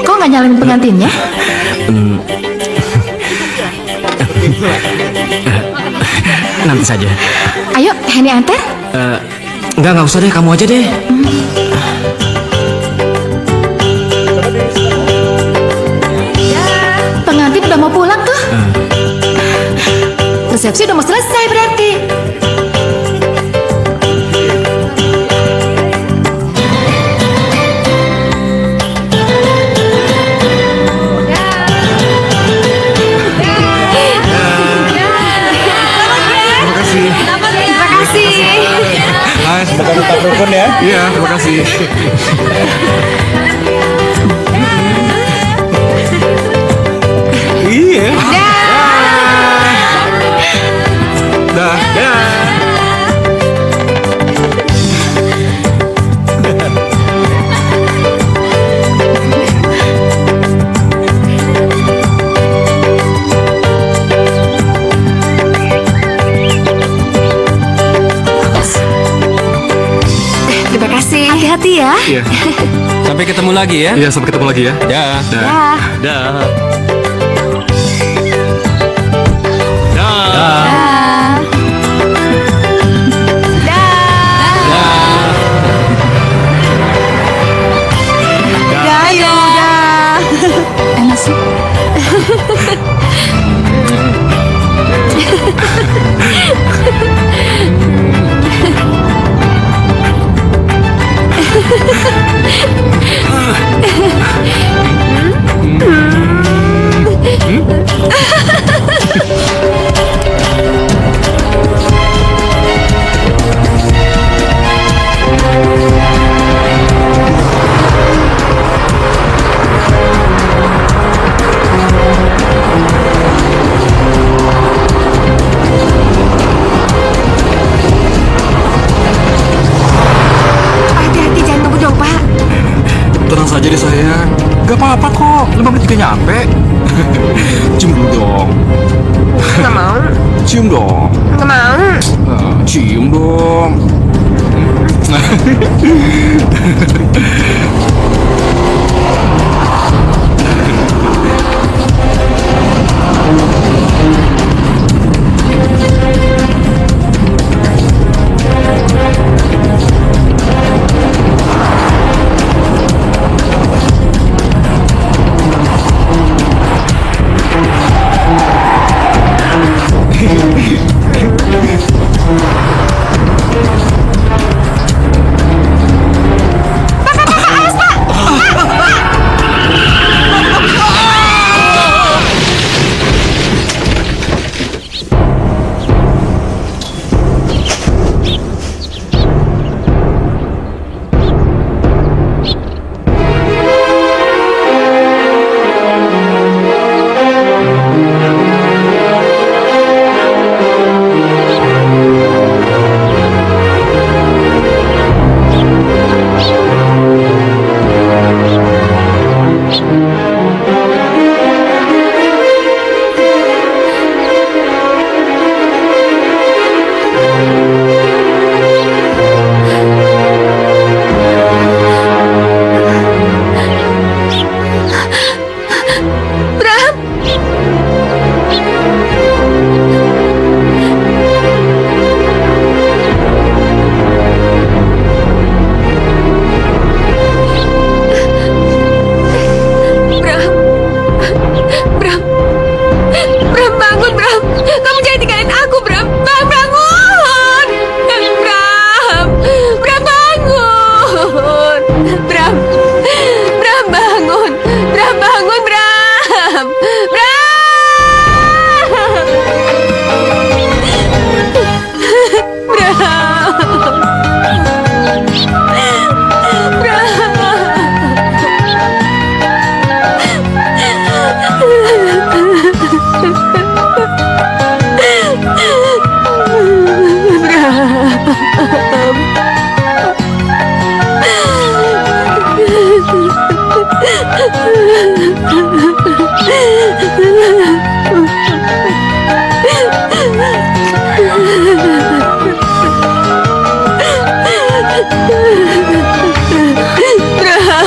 Kok nggak nyalain pengantinnya? Nanti saja. Ayo, Henny antar. Nggak usah deh, kamu aja deh. Pengantin udah mau pulang tuh. Resepsi udah mau selesai berarti. kasih. Iya. Dah. Dah. Terima kasih. Hati-hati ya. Iya. Sampai ketemu lagi ya. Iya, sampai ketemu lagi ya. Dah. Dah. Dah. Dah. Dah. Dah. Dah. Dah, ayo, dah. Enak sih. Hati-hati, jangan ngebut dong, Pak. Tenang saja deh sayang. Gak apa-apa kok. 5 menit juga nyampe. Cium dulu dong. Nggak mau. Cium dong. Nggak mau. Cium dong.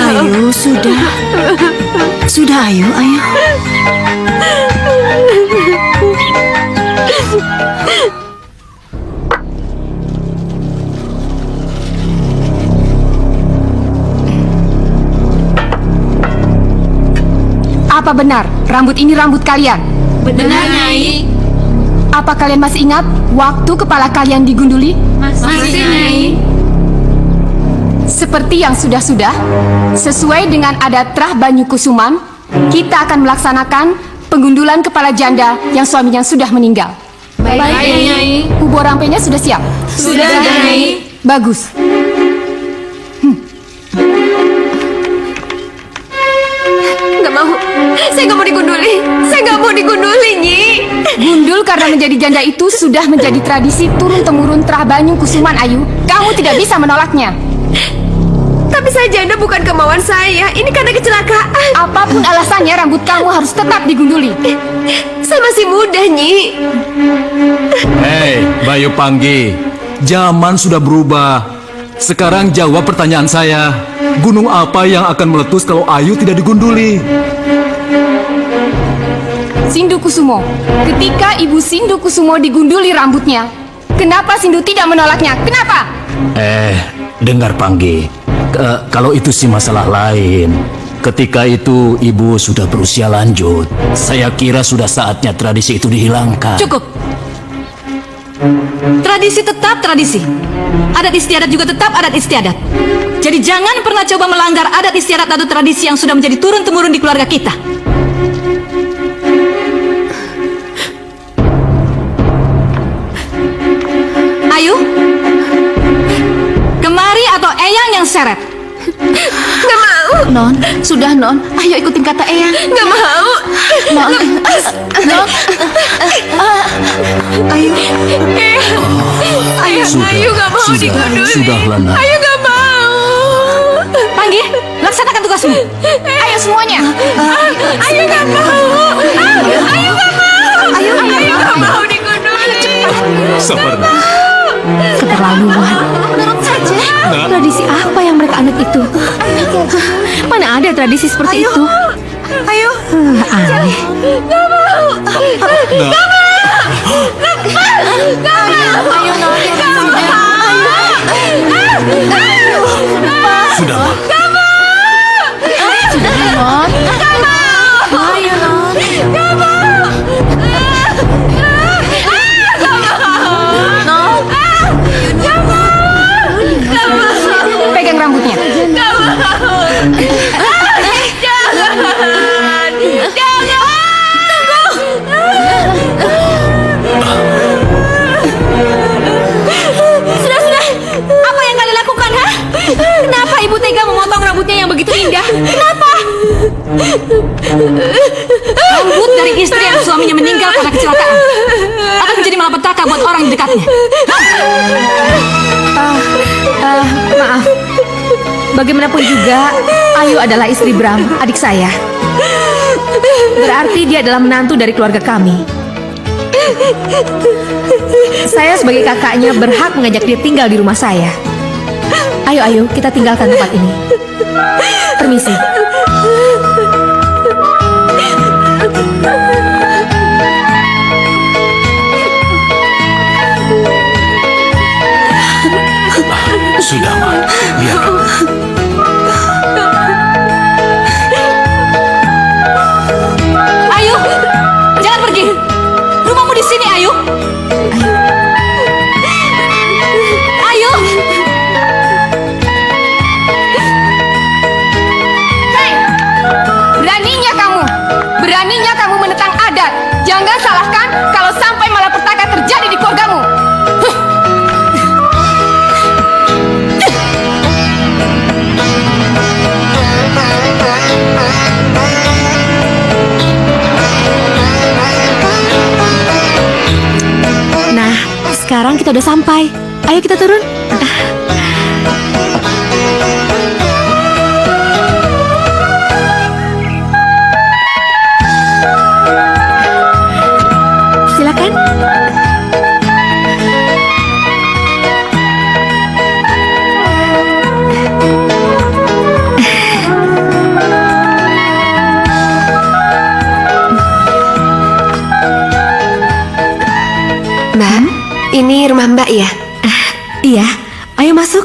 Ayo, sudah. Sudah, ayo, ayo. Apa benar rambut ini rambut kalian? Benar, Nyai. Apa kalian masih ingat waktu kepala kalian digunduli? Masih, Nyai. Seperti yang sudah-sudah, sesuai dengan adat Trah Banyu Kusuman, kita akan melaksanakan pengundulan kepala janda yang suaminya sudah meninggal. Baik, Nyai. Kubur rampenya sudah siap? Sudah, Nyai. Bagus. Saya nggak mau digunduli. Saya nggak mau digunduli, Nyi. Gundul karena menjadi janda itu sudah menjadi tradisi turun-temurun Trah Banyu Kusuman, Ayu. Kamu tidak bisa menolaknya. Tapi saya janda bukan kemauan saya. Ini karena kecelakaan. Apapun alasannya, rambut kamu harus tetap digunduli. Saya masih muda, Nyi. Hei, Bayu Panggi, zaman sudah berubah. Sekarang jawab pertanyaan saya. Gunung apa yang akan meletus kalau Ayu tidak digunduli? Sindu Kusumo. Ketika Ibu Sindu Kusumo digunduli rambutnya, kenapa Sindu tidak menolaknya? Kenapa? Dengar Panggi. Kalau itu sih masalah lain. Ketika itu ibu sudah berusia lanjut. Saya kira sudah saatnya tradisi itu dihilangkan. Cukup. Tradisi tetap tradisi. Adat istiadat juga tetap adat istiadat. Jadi jangan pernah coba melanggar adat istiadat atau tradisi yang sudah menjadi turun-temurun di keluarga kita. Ayu, kemari atau Eyang yang seret? Nggak mau. Non, sudah Non. Ayo ikutin kata Eyang. Nggak mau. Non, Non. Ayu. Ayu, Ayu nggak mau digunduli. Sudahlah, Nak. Ayu nggak mau. Panggil, laksanakan tugasmu. Ayo semuanya. Ayu nggak mau. Ayu nggak mau. Ayu nggak mau digunduli. Sabar, Nak. Keterlaluan. Menurut saja. Tradisi apa yang mereka anut itu? Mana ada tradisi seperti itu? Ayu. Aneh. Sudah, Ma. Pegang rambutnya. Sudah. Apa yang kalian lakukan, ha? Kenapa ibu tega memotong rambutnya yang begitu indah? Kenapa? Rambut dari istri yang suaminya meninggal karena kecelakaan akan menjadi malapetaka buat orang di dekatnya. Maaf. Bagaimanapun juga, Ayu adalah istri Bram, adik saya. Berarti dia adalah menantu dari keluarga kami. Saya sebagai kakaknya berhak mengajak dia tinggal di rumah saya. Ayo, kita tinggalkan tempat ini. Permisi. Sudah, Ma. Biarkan. Ayu, jangan pergi. Rumahmu di sini, Ayu. Ayu. Hei, beraninya kamu menentang adat. Jangan salahkan kalau sampai malapetaka terjadi di keluargamu. Nah, sekarang kita udah sampai. Ayo kita turun. Silakan. Mbak, ini rumah Mbak ya? Iya, ayo masuk.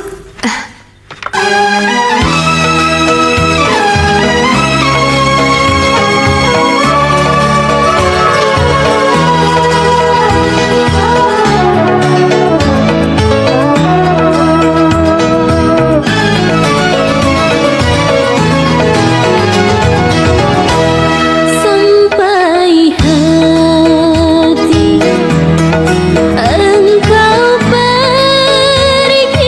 Sampai hati engkau pergi.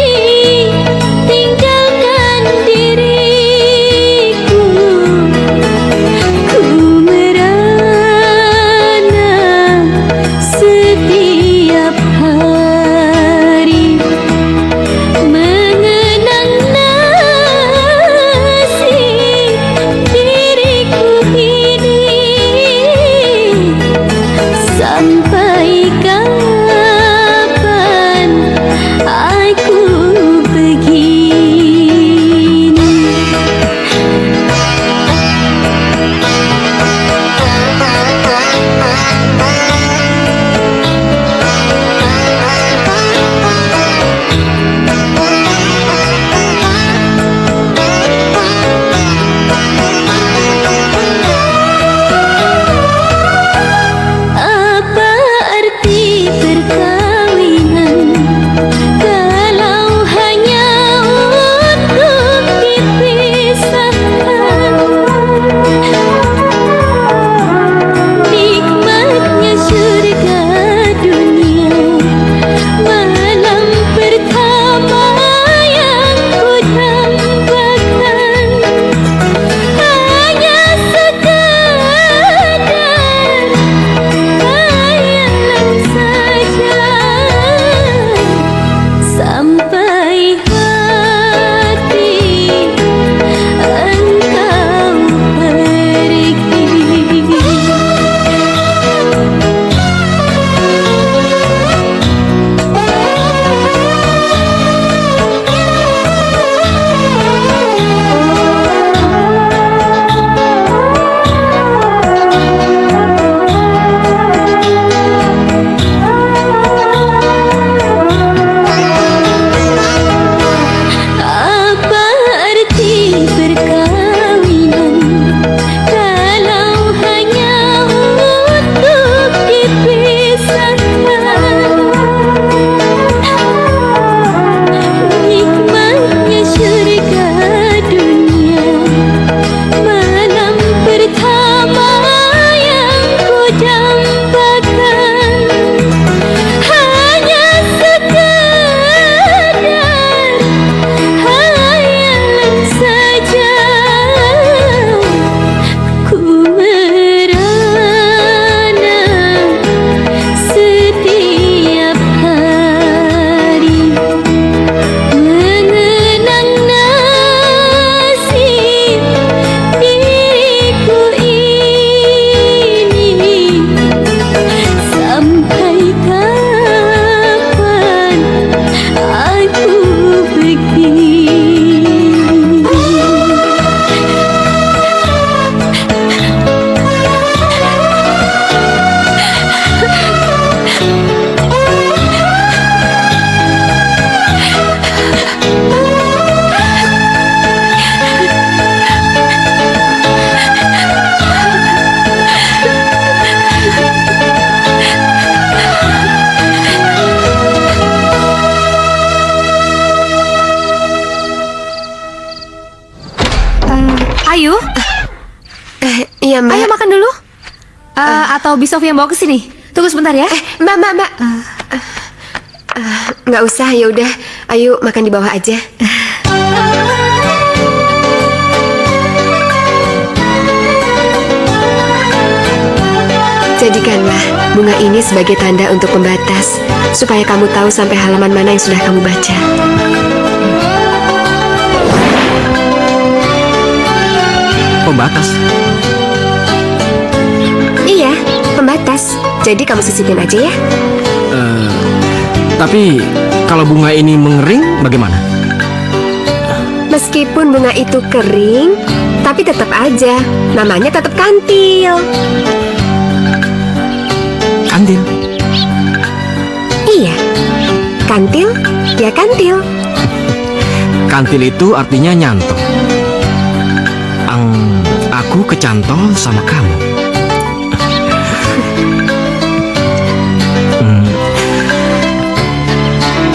Iya, Mbak. Ayo makan dulu. Atau Bi Sofi yang bawa ke sini. Tunggu sebentar ya. Mbak. Nggak usah, ya udah. Ayo makan di bawah aja. Jadikanlah bunga ini sebagai tanda untuk pembatas, supaya kamu tahu sampai halaman mana yang sudah kamu baca. Pembatas. Iya, pembatas. Jadi kamu sisipin aja ya. Tapi kalau bunga ini mengering bagaimana? Meskipun bunga itu kering, tapi tetap aja namanya tetap kantil. Kantil. Iya, kantil ya kantil. Kantil itu artinya nyantol. Aku kecantol sama kamu.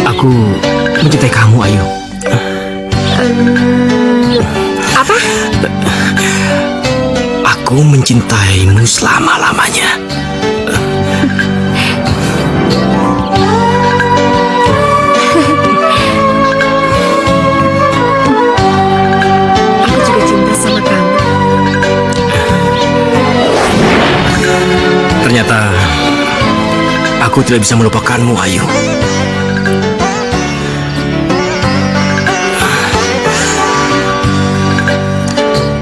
Aku mencintai kamu, Ayu. Apa? Aku mencintaimu selama-lamanya. Aku juga cinta sama kamu. Ternyata aku tidak bisa melupakanmu, Ayu.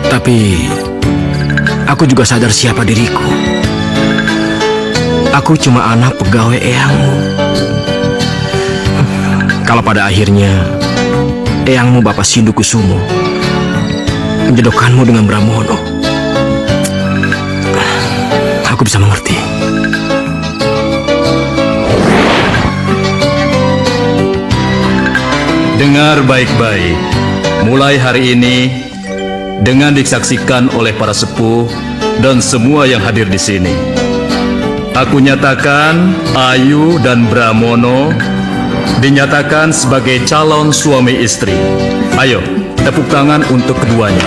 Tapi aku juga sadar siapa diriku. Aku cuma anak pegawai eyangmu. Kalau pada akhirnya eyangmu Bapak Sindu Kusumo menjodohkanmu dengan Bramono, aku bisa mengerti. Dengar baik-baik. Mulai hari ini, dengan disaksikan oleh para sepuh dan semua yang hadir di sini, aku nyatakan Ayu dan Bramono dinyatakan sebagai calon suami istri. Ayo, tepuk tangan untuk keduanya.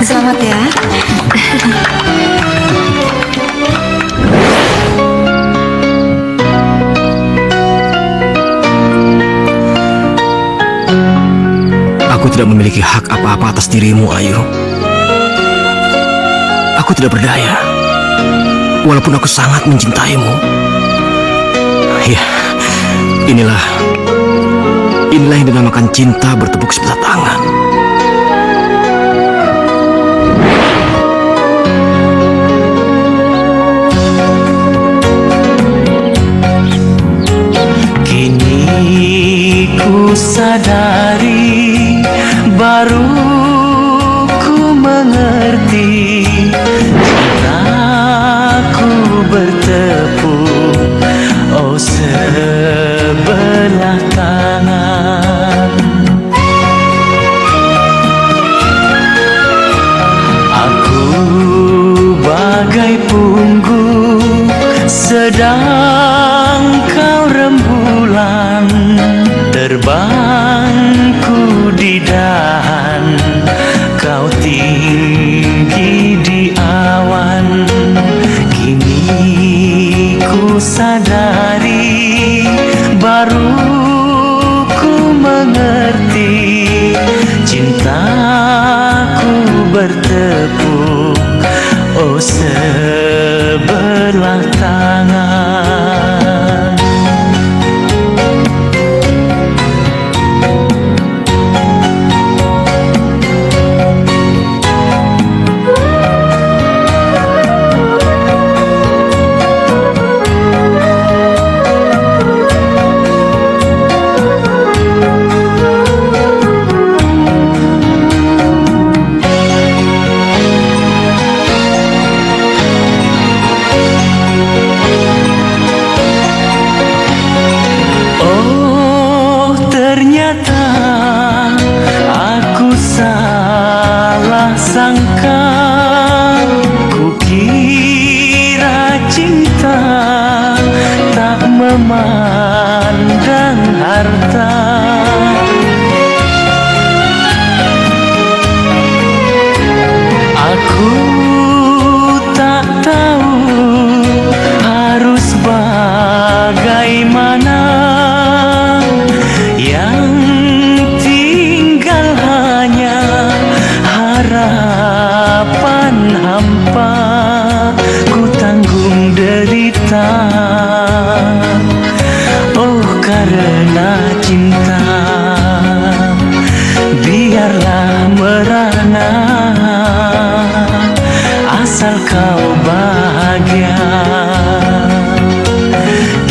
Selamat ya. Aku tidak memiliki hak apa-apa atas dirimu, Ayu. Aku tidak berdaya, walaupun aku sangat mencintaimu. Ya, inilah yang dinamakan cinta bertepuk sebelah tangan. Kini ku sadari, baru ku mengerti, cintaku bertepuk, oh sebelah tangan. Aku bagai punggung, sedang kau rembulan, terbangku di dahan, kau tinggi di awan. Kini ku sadari, baru ku mengerti, cintaku bertepuk, oh sebelah tangan. biarlah merana, asal kau bahagia.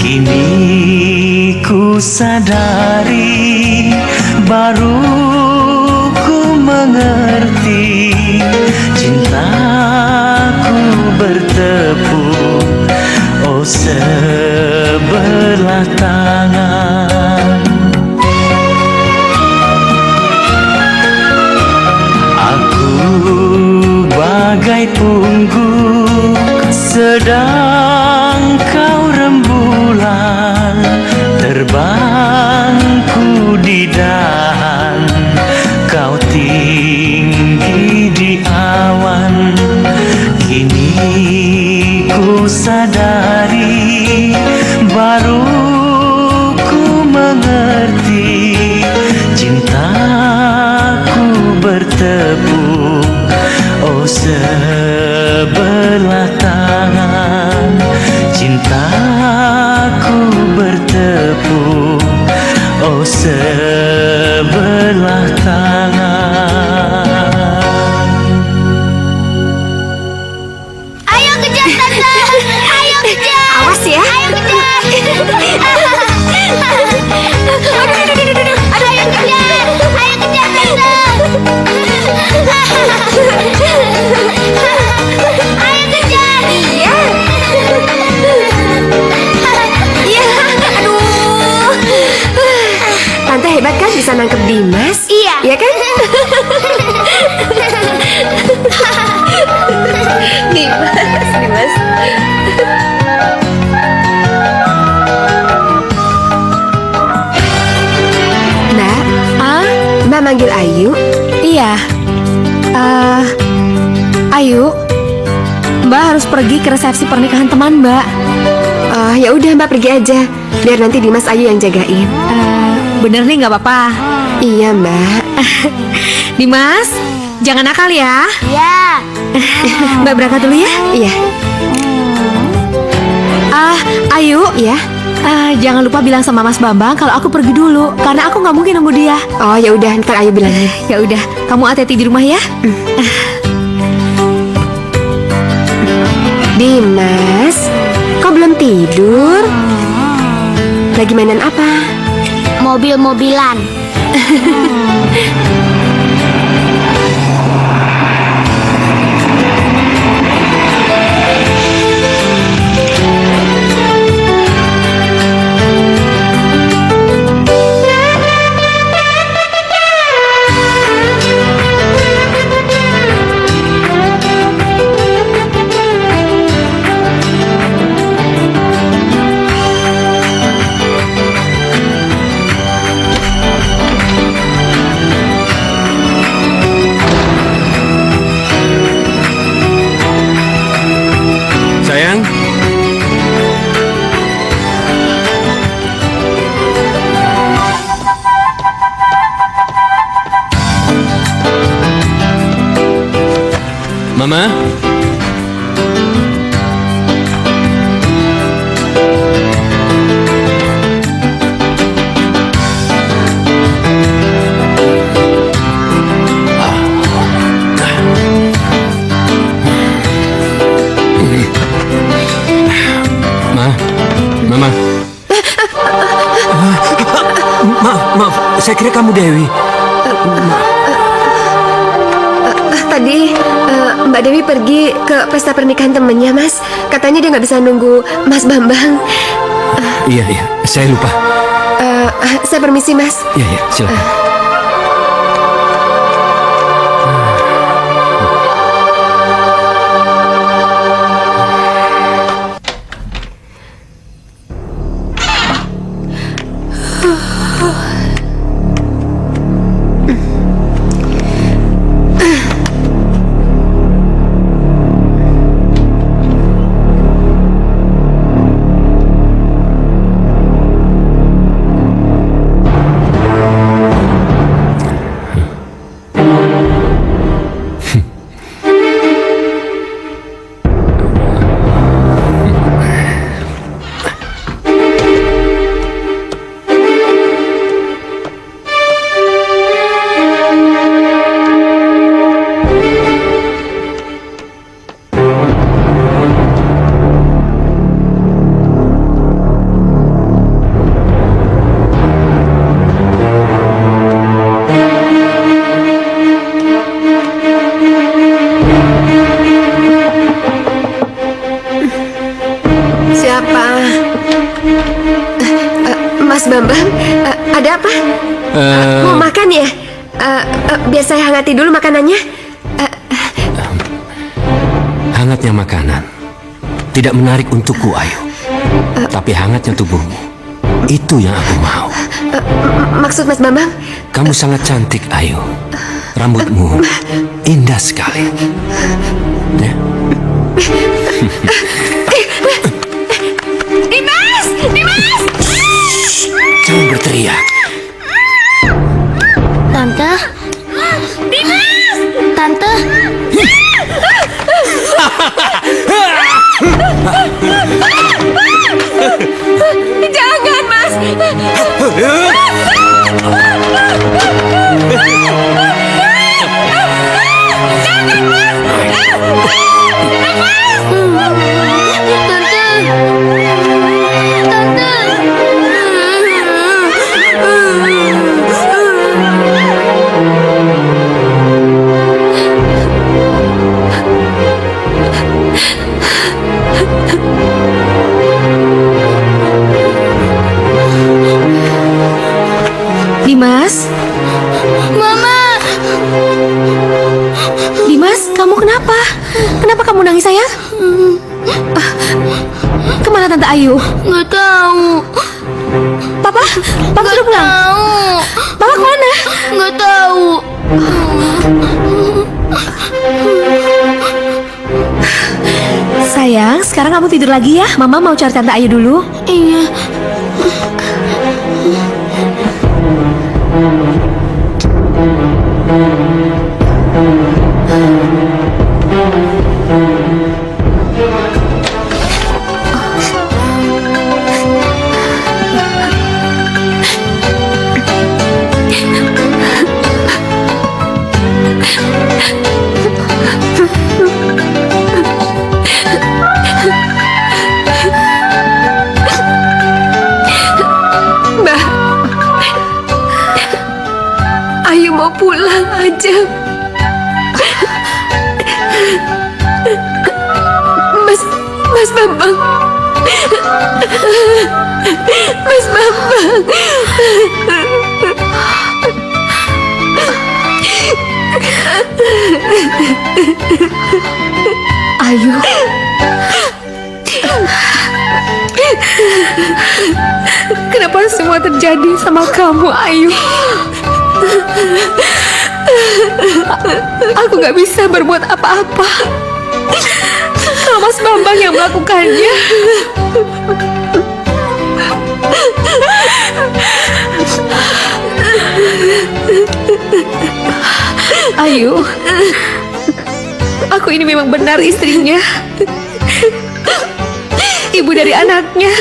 Kini ku sadari, baru ku mengerti, cintaku bertepuk, oh sebelah tangan. Bagai pungguk, sedang kau rembulan, terbangku di dahan, kau tinggi di awan. Kini ku sadari, baru ku mengerti, cintaku bertepuk, oh sebelah tangan. Cintaku bertepuk, oh sebelah tangan. Ayo kejar tante, ayo kejar. Awas ya. Ayo kejar. Aduh, ayo kejar, ayo kejar tante. Ayo kejar. Iya. Iya, aduh. Tante hebat kan bisa nangkep Dimas? Iya. Iya kan? Dimas. Mbak, Mbak manggil Ayu. Iya. Ayu, Mbak harus pergi ke resepsi pernikahan teman Mbak. Oh, ya udah Mbak pergi aja. Biar nanti Dimas Ayu yang jagain. Bener nih nggak apa-apa. Iya Mbak. Dimas, jangan nakal ya. Iya. Mbak berangkat dulu ya. Iya. Ayu, Iya. jangan lupa bilang sama Mas Bambang kalau aku pergi dulu, karena aku nggak mungkin nunggu dia. Oh ya udah, ntar Ayu bilangin. Ya udah, kamu hati-hati di rumah ya. Dimas, kok belum tidur? Lagi mainan apa? Mobil-mobilan. Sayang, Mama, Mama. Maaf, saya kira kamu Dewi. Tadi Mbak Dewi pergi ke pesta pernikahan temennya Mas. Katanya dia nggak bisa nunggu Mas Bambang. Iya, saya lupa. Saya permisi Mas. Iya, silakan. Bambang, ada apa? Mau makan ya? Biar saya hangati dulu makanannya. Hangatnya makanan tidak menarik untukku, Ayu. Tapi hangatnya tubuhmu, itu yang aku mau. Maksud Mas Bambang? Kamu sangat cantik, Ayu. Rambutmu indah sekali. Ya. Dimas! Dimas! Jangan berteriak. Tante? Dimas! Tante? Jangan, Mas! Dimas? Mama! Dimas, kamu kenapa? Kenapa kamu nangis, sayang? Kemana Tante Ayu? Nggak tahu. Papa? Papa sudah pulang? Tahu. Papa kemana? Nggak tahu. Sayang, sekarang kamu tidur lagi ya. Mama mau cari Tante Ayu dulu. Iya. Mbak, Ayu mau pulang aja. Mas Bambang. Mas Bambang. Ayu. Kenapa semua terjadi sama kamu, Ayu? Aku gak bisa berbuat apa-apa. Kalau Mas Bambang yang melakukannya. Ayu, aku ini memang benar istrinya, ibu dari anaknya.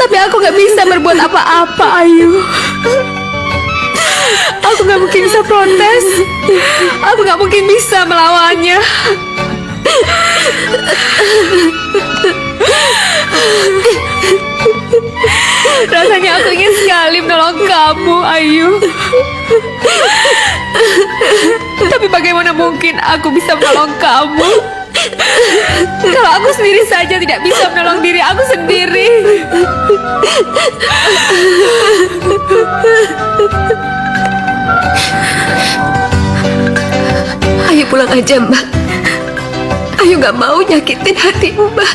Tapi aku gak bisa berbuat apa-apa, Ayu. Aku gak mungkin bisa protes. Aku gak mungkin bisa melawannya. Rasanya aku ingin sekali menolong kamu, Ayu. Tapi bagaimana mungkin aku bisa menolong kamu kalau aku sendiri saja tidak bisa menolong diri aku sendiri? Ayu pulang aja, Mbak. Ayu gak mau nyakitin hati Mbak.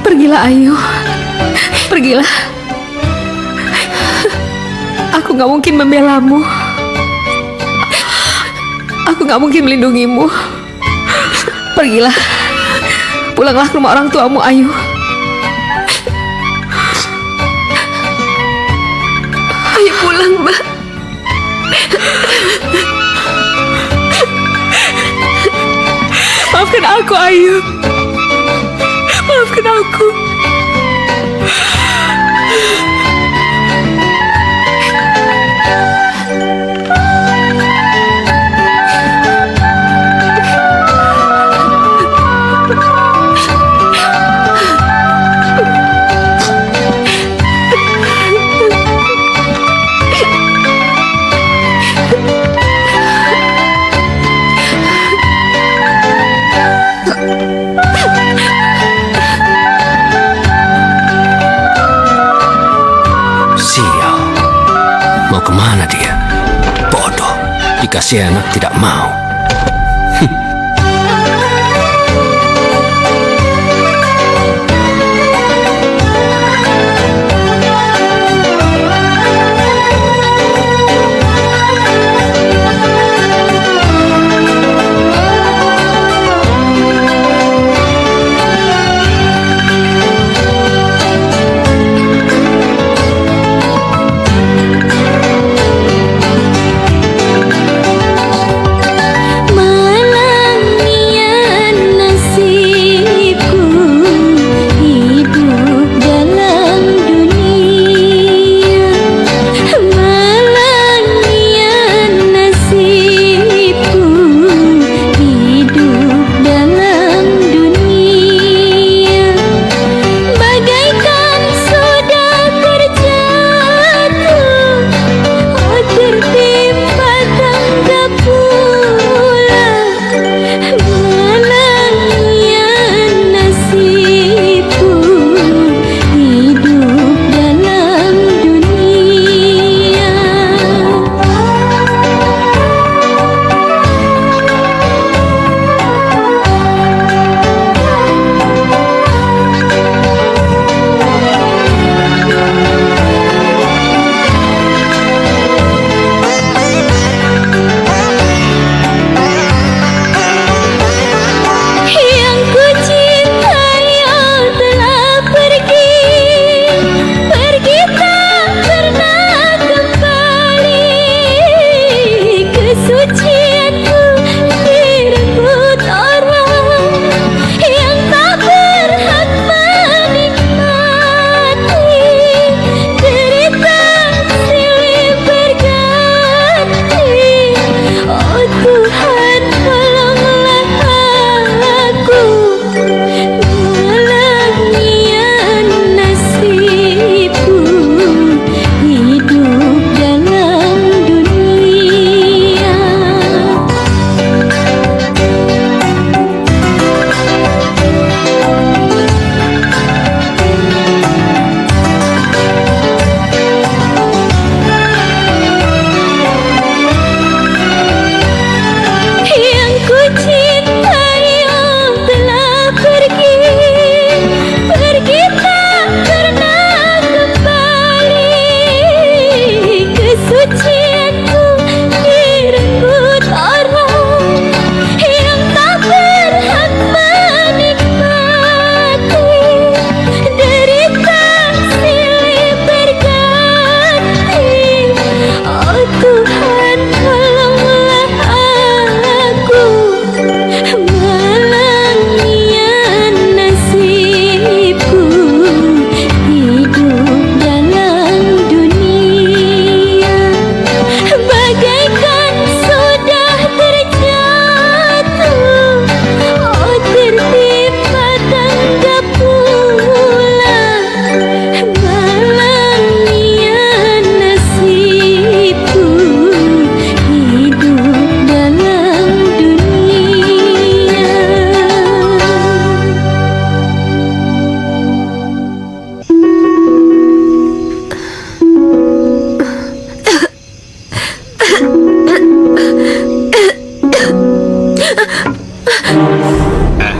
Pergilah, Ayu. Pergilah. Aku gak mungkin membelamu. Aku gak mungkin melindungimu. Pergilah. Pulanglah ke rumah orang tuamu, Ayu. Ayu pulang, Mbak. Maafkan aku, Ayu. Maafkan aku. kemana dia? Bodoh, jika si anak tidak mau.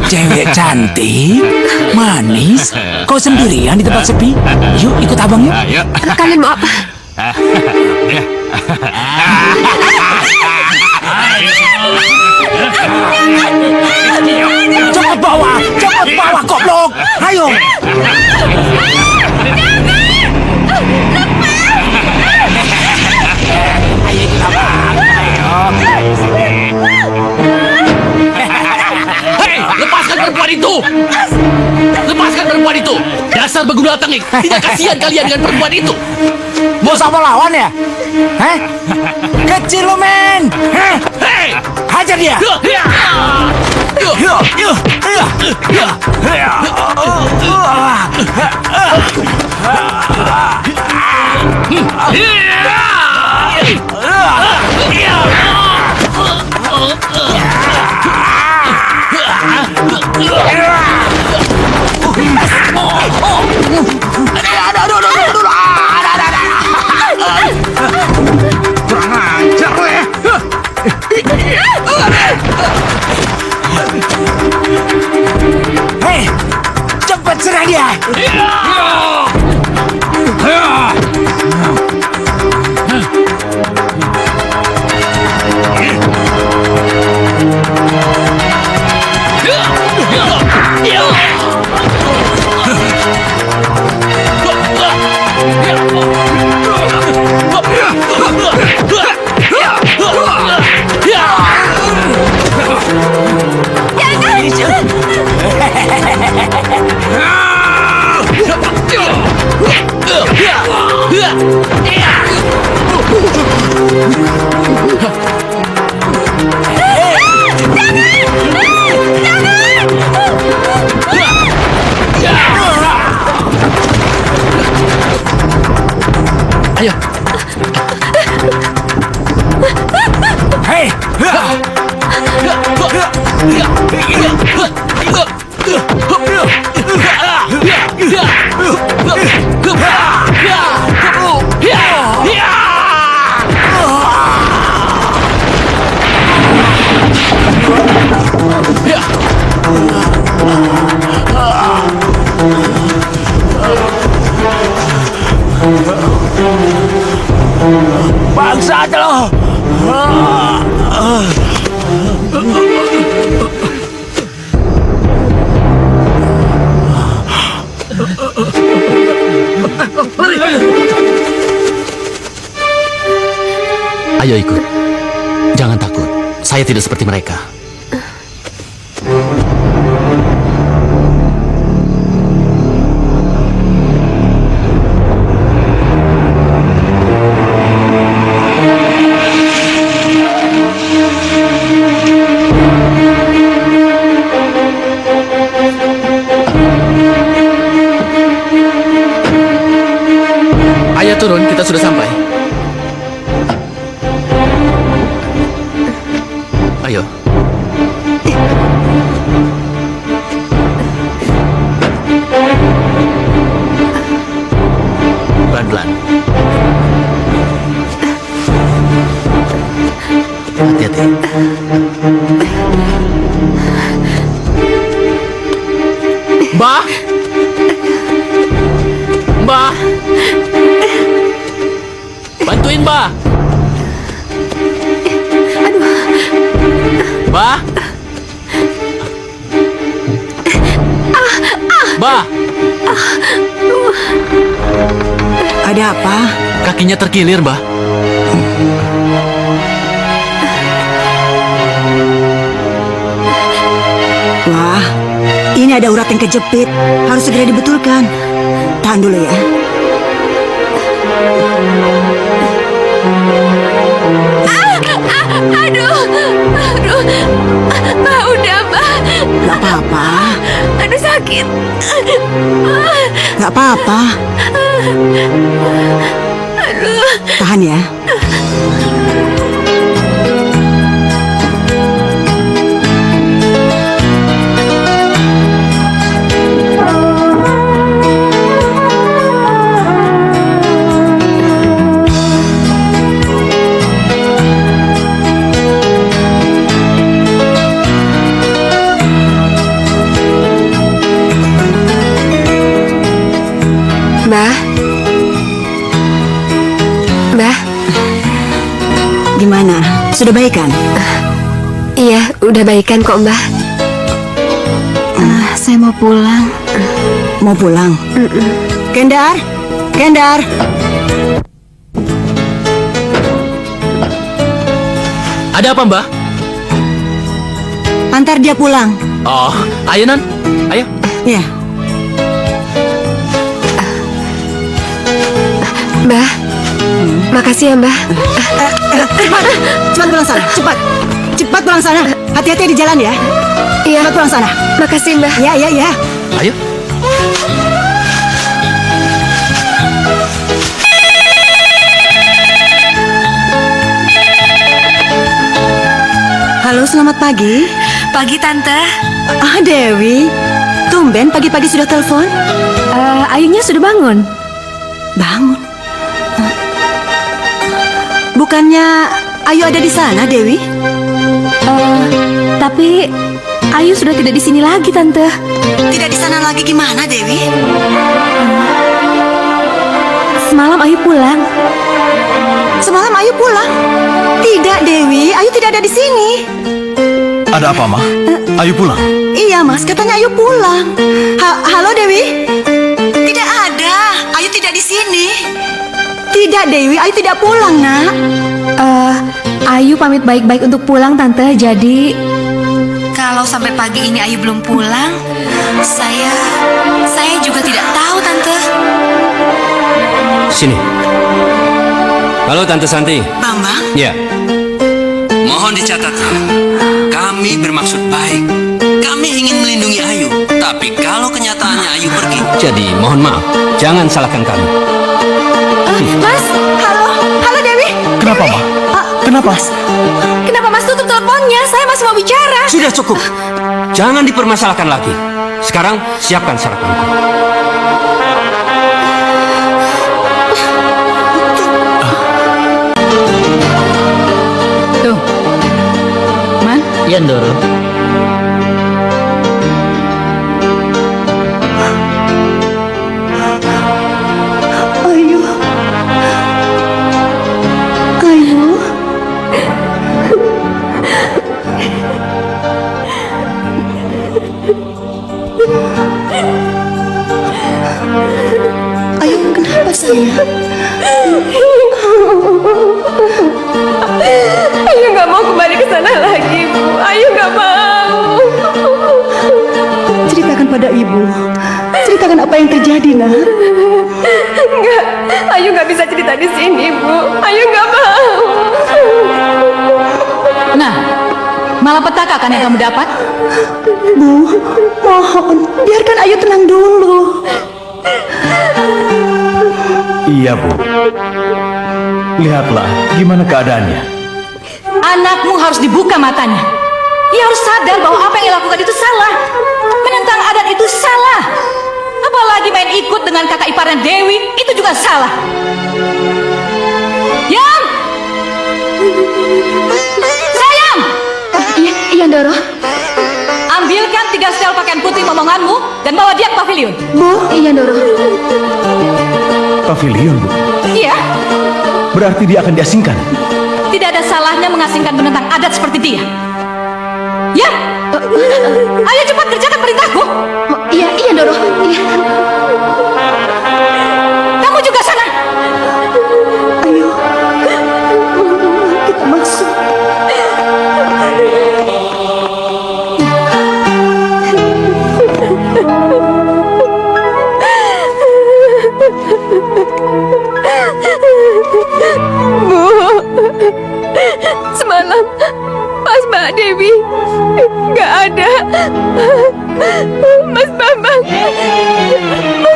Cewek cantik, manis, kau sendirian di tempat sepi? Yuk ikut abang yuk. Ayo. Kalian mau apa? Cepat bawa, goblok. Ayo. Hei, lepaskan perempuan itu! Lepaskan perempuan itu! Dasar begundal tengik, tidak kasihan kalian dengan perempuan itu! Mau sama lawan ya? Heh? Kecil lo, men! Hei! Hajar dia! Ayo. Hei! Bangsat lo! Ayo ikut. Jangan takut. Saya tidak seperti mereka. Ayo turun, kita sudah sampai. Ayo. Pelan-pelan. Hati-hati. Mbak! Mbak! Bantuin, Mbak! Mbak! Mbak! Ada apa? Kakinya terkilir, Mbak. Wah, ini ada urat yang kejepit. Harus segera dibetulkan. Tahan dulu ya. Aduh, Mbak, udah, Mbak. Gak apa-apa. Aduh, sakit. Gak apa-apa. Aduh. Tahan ya. Mbah. Gimana? Sudah baikan? Iya, udah baikan kok, Mbah. Saya mau pulang. Mau pulang? Kendar? Kendar? Ada apa, Mbak? Antar dia pulang. Oh, ayo, Non. Ayo. Ya. Mbah, makasih ya, Mbah. Cepat pulang sana, cepat. Cepat pulang sana. Hati-hati di jalan ya. Iya. Cepat pulang sana. Makasih, Mbah. Ya, ya, ya. Ayo. Halo, selamat pagi. Pagi, Tante. Ah, Dewi. Tumben pagi-pagi sudah telepon. Ayunya sudah bangun. Bangun. Bukannya Ayu ada di sana, Dewi? Tapi Ayu sudah tidak di sini lagi, Tante. Tidak di sana lagi gimana, Dewi? Semalam Ayu pulang. Semalam Ayu pulang? Tidak, Dewi. Ayu tidak ada di sini. Ada apa, Ma? Ayu pulang. Iya, Mas. Katanya Ayu pulang. Halo, Dewi? Tidak ada. Ayu tidak di sini. Tidak, Dewi. Ayu tidak pulang, Nak. Ayu pamit baik-baik untuk pulang, Tante. Jadi Kalau sampai pagi ini Ayu belum pulang, saya juga tidak tahu, Tante. Sini. Halo Tante Santi. Bambang? Ya. Mohon dicatat. Kami bermaksud baik. Kami ingin melindungi Ayu. Tapi kalau kenyataannya Ayu pergi, jadi mohon maaf. Jangan salahkan kami. Mas, halo Dewi. Kenapa, Ma? Kenapa? kenapa Mas tutup teleponnya? Saya masih mau bicara. Sudah cukup. Jangan dipermasalahkan lagi. Sekarang siapkan sarapanku. Tuh. Man? Iya, Ndoro. Ayu. Ayu. Ayu, kenapa sayang? Ayu nggak mau kembali ke sana lagi, Bu. Ayu nggak mau. Ceritakan pada ibu. Ceritakan apa yang terjadi, Nak. Nggak, Ayu nggak bisa cerita di sini, Bu. Ayu nggak mau. Nah, malapetaka kan yang kamu dapat? Bu, mohon, biarkan Ayu tenang dulu. Iya, Bu. Lihatlah gimana keadaannya. Anakmu harus dibuka matanya. Ia harus sadar bahwa apa yang ia lakukan itu salah. Menentang adat itu salah. Apalagi main ikut dengan kakak iparnya Dewi, itu juga salah. Yam! Sayang! Iya, Ndoro. Ambilkan 3 setel pakaian putih momonganmu dan bawa dia ke pavilion. Bu, iya, Ndoro. Pavilion, Bu. Iya, Berarti dia akan diasingkan. tidak ada salahnya mengasingkan penentang adat seperti dia. Ya, ayo cepat kerjakan perintahku. Iya, Ndoro. Iya. Kamu juga sana. Ayo, kita masuk. Bu, semalam pas Mbak Dewi nggak ada. Mas Bambang, Bu.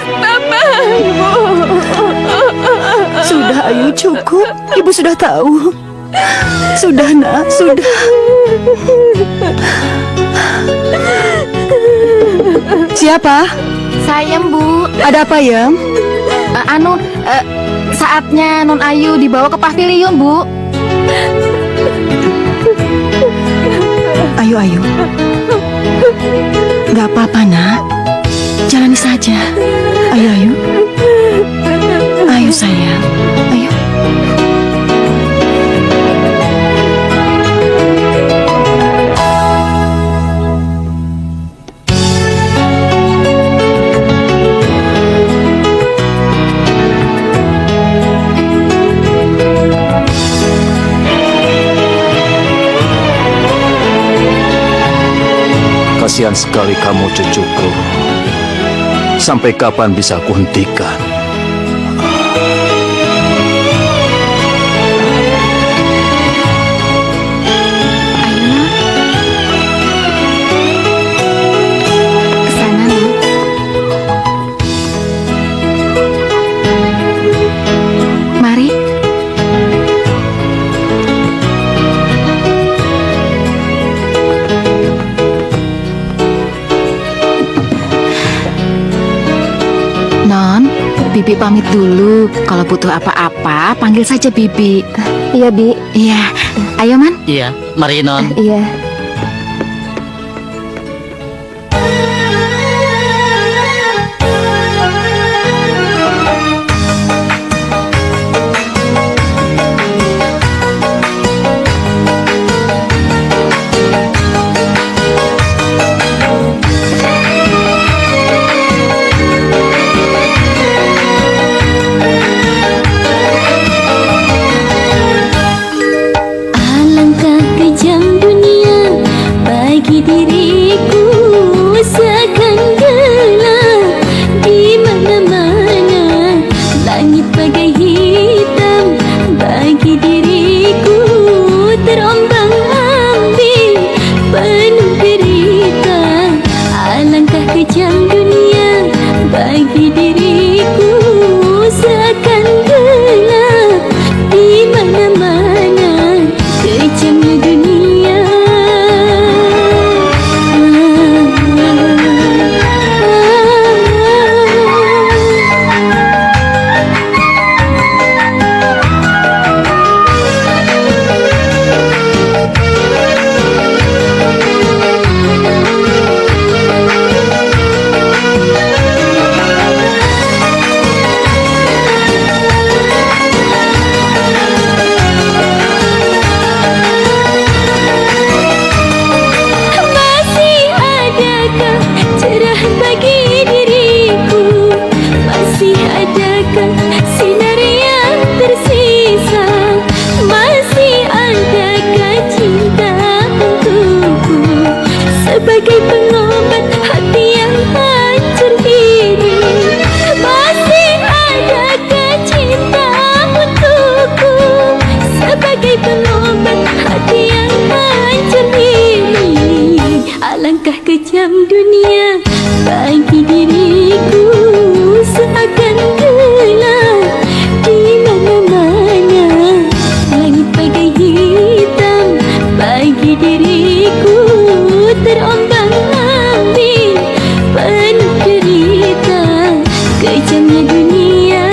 Sudah, Ayu, cukup. Ibu sudah tahu. Sudah, Nak, sudah. Siapa? Sayang, Bu. Ada apa, Yam? Saatnya Non Ayu dibawa ke pavilion, Bu. Ayu. Gak apa-apa, Nak. Jalani saja. Ayu. Ayu, sayang. Ayo. Kasihan sekali kamu, cucuku. Sampai kapan bisa aku hentikan? Kesana, Nak. Mari. Non, Bibi pamit dulu. Kalau butuh apa-apa, panggil saja Bibi. Iya, Bi. Iya. Ayo, Man. Iya, mari Non. Iya. seakan gelap di mana-mana, kejamnya dunia. Sebagai pengobat hati yang hancur ini, masih adakah cinta untukku? Sebagai pengobat hati yang hancur ini, alangkah kejam dunia bagi diriku, seakan gelap di mana-mana, langit bagai hitam bagi diriku, terombang-ambing penuh derita, kejamnya dunia.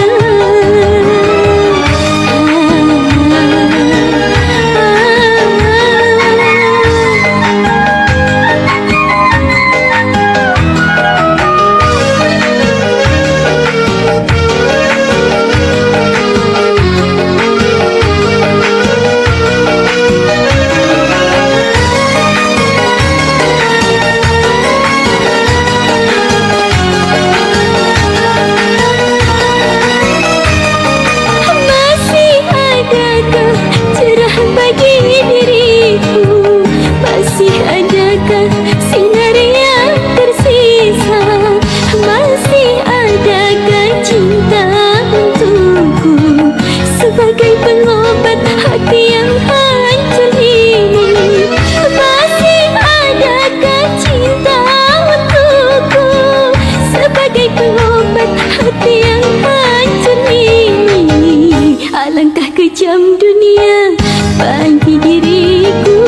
Alangkah kejam dunia bagi diriku,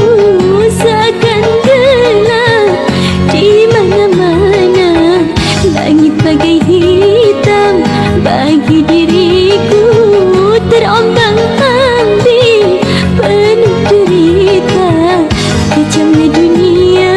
seakan gelap di mana-mana, langit bagai hitam bagi diriku, terombang-ambing penuh derita, kejamnya dunia.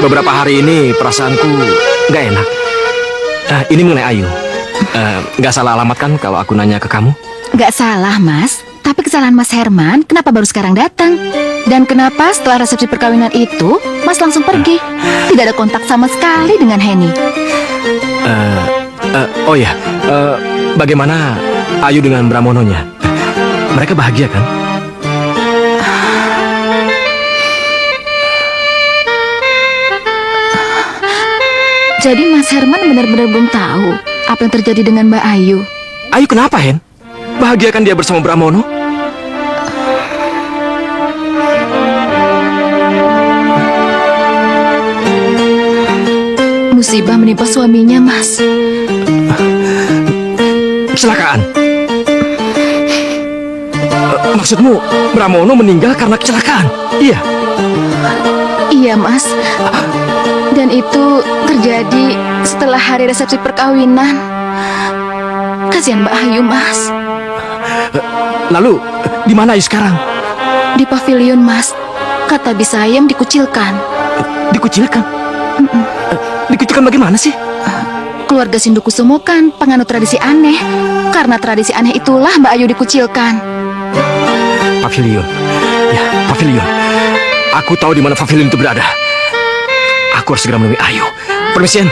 Beberapa hari ini perasaanku nggak enak. Ini mengenai Ayu. Nggak salah alamat kan kalau aku nanya ke kamu? Nggak salah, Mas. Tapi kesalahan Mas Herman, kenapa baru sekarang datang? Dan kenapa setelah resepsi perkawinan itu, Mas langsung pergi? Tidak ada kontak sama sekali dengan Henny. Oh ya, bagaimana Ayu dengan Bramononya? Mereka bahagia kan? Jadi Mas Herman benar-benar belum tahu apa yang terjadi dengan Mbak Ayu. Ayu kenapa, Hen? Bahagia kan dia bersama Bramono? Musibah menimpa suaminya, Mas. Kecelakaan? Maksudmu Bramono meninggal karena kecelakaan? Iya? Iya, Mas. Dan itu terjadi setelah hari resepsi perkawinan. Kasihan Mbak Ayu, Mas. Lalu, di mana Ayu sekarang? Di pavilion, Mas. Kata Bisayem dikucilkan. Dikucilkan? Dikucilkan bagaimana sih? keluarga Sindukusumo kan penganut tradisi aneh. Karena tradisi aneh itulah Mbak Ayu dikucilkan. Pavilion. Ya, pavilion. Aku tahu di mana pavilion itu berada. Aku harus segera menemui Ayu. Permisian.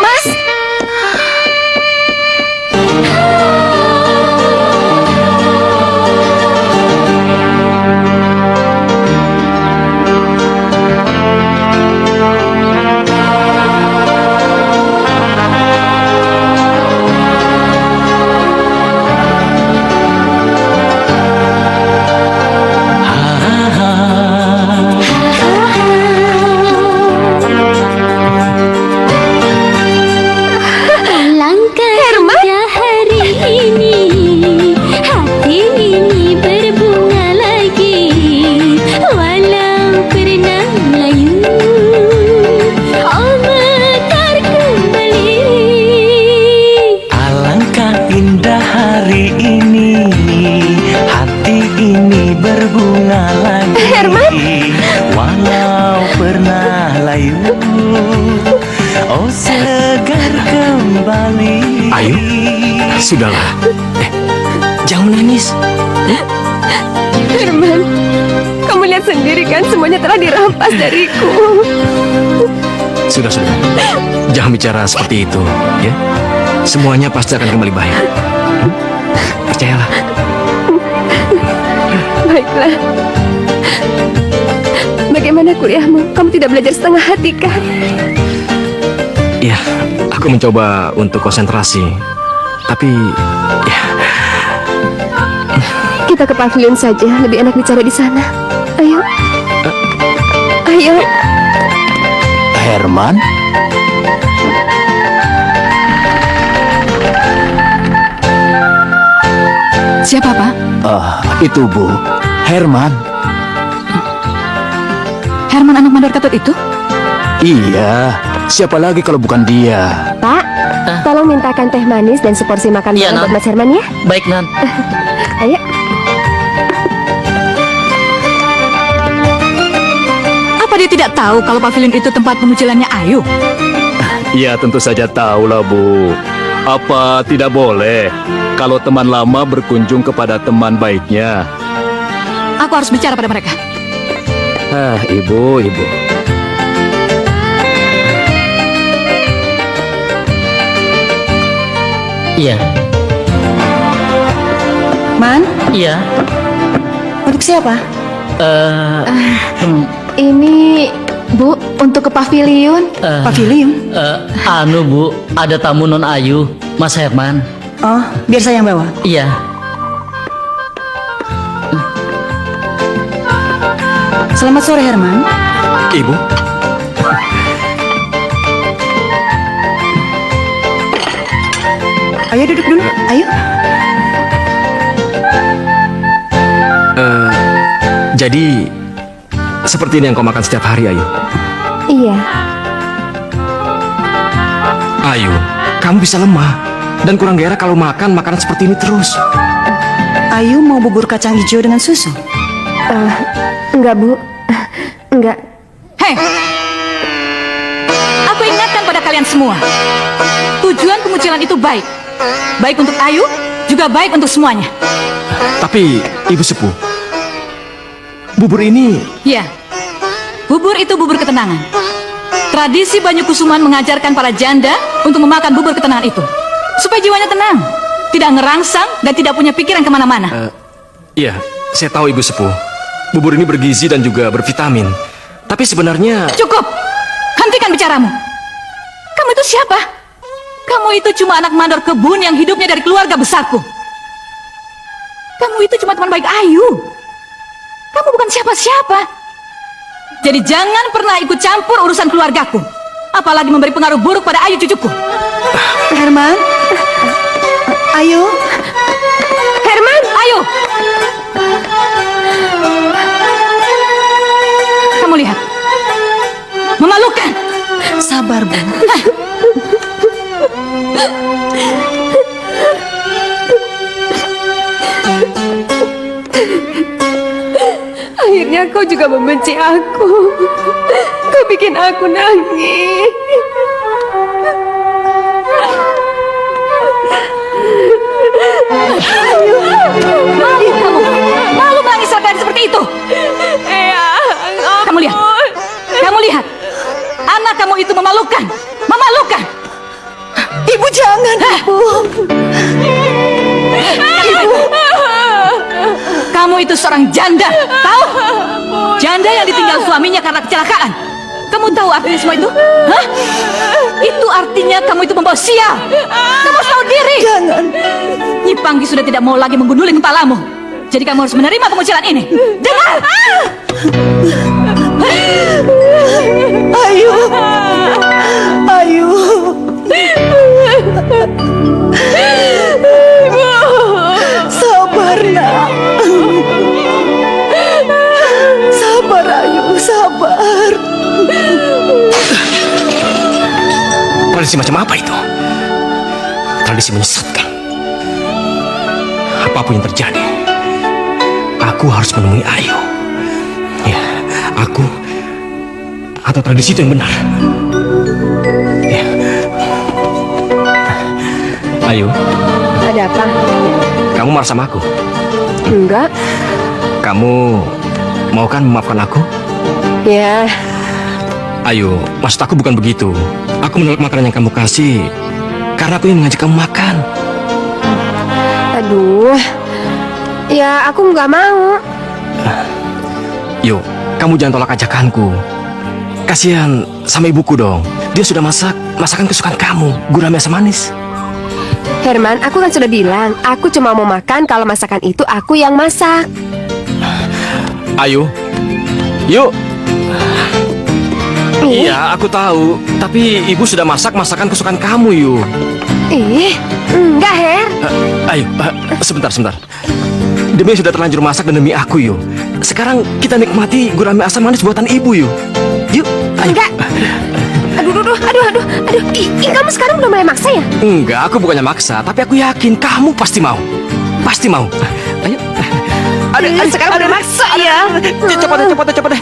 Mas! Ayu, sudahlah. Jangan menangis. Herman, kamu lihat sendiri kan semuanya telah dirampas dariku. Sudah. Jangan bicara seperti itu, ya. Semuanya pasti akan kembali baik. Percayalah. Baiklah. Bagaimana kuliahmu? Kamu tidak belajar setengah hati kan? Ya, aku mencoba untuk konsentrasi. Tapi, ya. Kita ke pavilion saja, lebih enak bicara di sana. Ayo. Ayo. Herman? Siapa, Pak? Itu Bu, Herman. Herman anak mandor Ketut itu? Iya, siapa lagi kalau bukan dia? Pak, tolong mintakan teh manis dan seporsi makan malam buat Mas Herman ya. Baik, Nan. Ayo. Apa dia tidak tahu kalau pavilion itu tempat pengucilannya Ayu? Ya tentu saja tahulah Bu. Apa tidak boleh kalau teman lama berkunjung kepada teman baiknya? Aku harus bicara pada mereka. Ibu. Iya. Man? Iya. Untuk siapa? Ini, Bu, untuk ke pavilion. Pavilion? Anu Bu, ada tamu non Ayu, Mas Herman. Oh, biar saya yang bawa. Iya. Selamat sore, Herman. Ibu. Ayo duduk dulu, ayo. Jadi, seperti ini yang kau makan setiap hari, Ayu? Iya. Ayu, kamu bisa lemah dan kurang gairah kalau makan makanan seperti ini terus. Ayu mau bubur kacang hijau dengan susu? Enggak, Bu. Enggak. Hei, aku ingatkan pada kalian semua, tujuan pengucilan itu baik. Baik untuk Ayu, juga baik untuk semuanya. Tapi, Ibu Sepuh, bubur ini... Ya, bubur itu bubur ketenangan. Tradisi Banyu Kusuman mengajarkan para janda untuk memakan bubur ketenangan itu, supaya jiwanya tenang, tidak ngerangsang dan tidak punya pikiran kemana-mana. Iya, saya tahu Ibu Sepuh. Bubur ini bergizi dan juga bervitamin. Tapi sebenarnya... Cukup! Hentikan bicaramu. Kamu itu siapa? Kamu itu cuma anak mandor kebun yang hidupnya dari keluarga besarku. Kamu itu cuma teman baik Ayu. Kamu bukan siapa-siapa. Jadi jangan pernah ikut campur urusan keluargaku. Apalagi memberi pengaruh buruk pada Ayu cucuku. Herman? Ayu? Herman, Ayu! Kamu lihat. Memalukan. Sabar, Bu. Akhirnya kau juga membenci aku. Kau bikin aku nangis. kamu itu memalukan. Memalukan. Ibu jangan, Ibu. Ibu. Kamu itu seorang janda, tahu? Janda yang ditinggal suaminya karena kecelakaan. Kamu tahu artinya semua itu? Hah? Itu artinya kamu itu membawa sial. Kamu harus tahu diri. Jangan. Nyi Panggi sudah tidak mau lagi menggunduling kepalamu. Jadi kamu harus menerima pengucilan ini. Dengar! Ayu. Ayu. Sabar, nak. Sabar, Ayu. Sabar. Tradisi macam apa itu? Tradisi menyesatkan. Apapun yang terjadi, aku harus menemui Ayu. Ya, aku atau tradisi itu yang benar. Ya. Ayu, Ada apa? kamu marah sama aku? Enggak. Kamu mau kan memaafkan aku? Ya, Ayu, maksud aku bukan begitu. Aku menolak makanan yang kamu kasih karena aku ingin mengajak kamu makan. aduh. Ya, aku nggak mau. Yuk, kamu jangan tolak ajakanku. Kasihan sama ibuku dong. Dia sudah masak masakan kesukaan kamu, gurame asam manis. Herman, aku kan sudah bilang, aku cuma mau makan kalau masakan itu aku yang masak. Ayo, yuk. Iya, aku tahu. Tapi ibu sudah masak masakan kesukaan kamu, yuk. Enggak, Her. Ayo, sebentar. Demi sudah terlanjur masak dan demi aku, yuk. Sekarang kita nikmati gurame asam manis buatan ibu, yuk. Yuk, ayo. Enggak. Aduh. Kamu sekarang udah mulai maksa ya? Enggak, aku bukannya maksa, tapi aku yakin kamu pasti mau. Pasti mau. Ayo. Sekarang udah maksa ya. Cepat deh.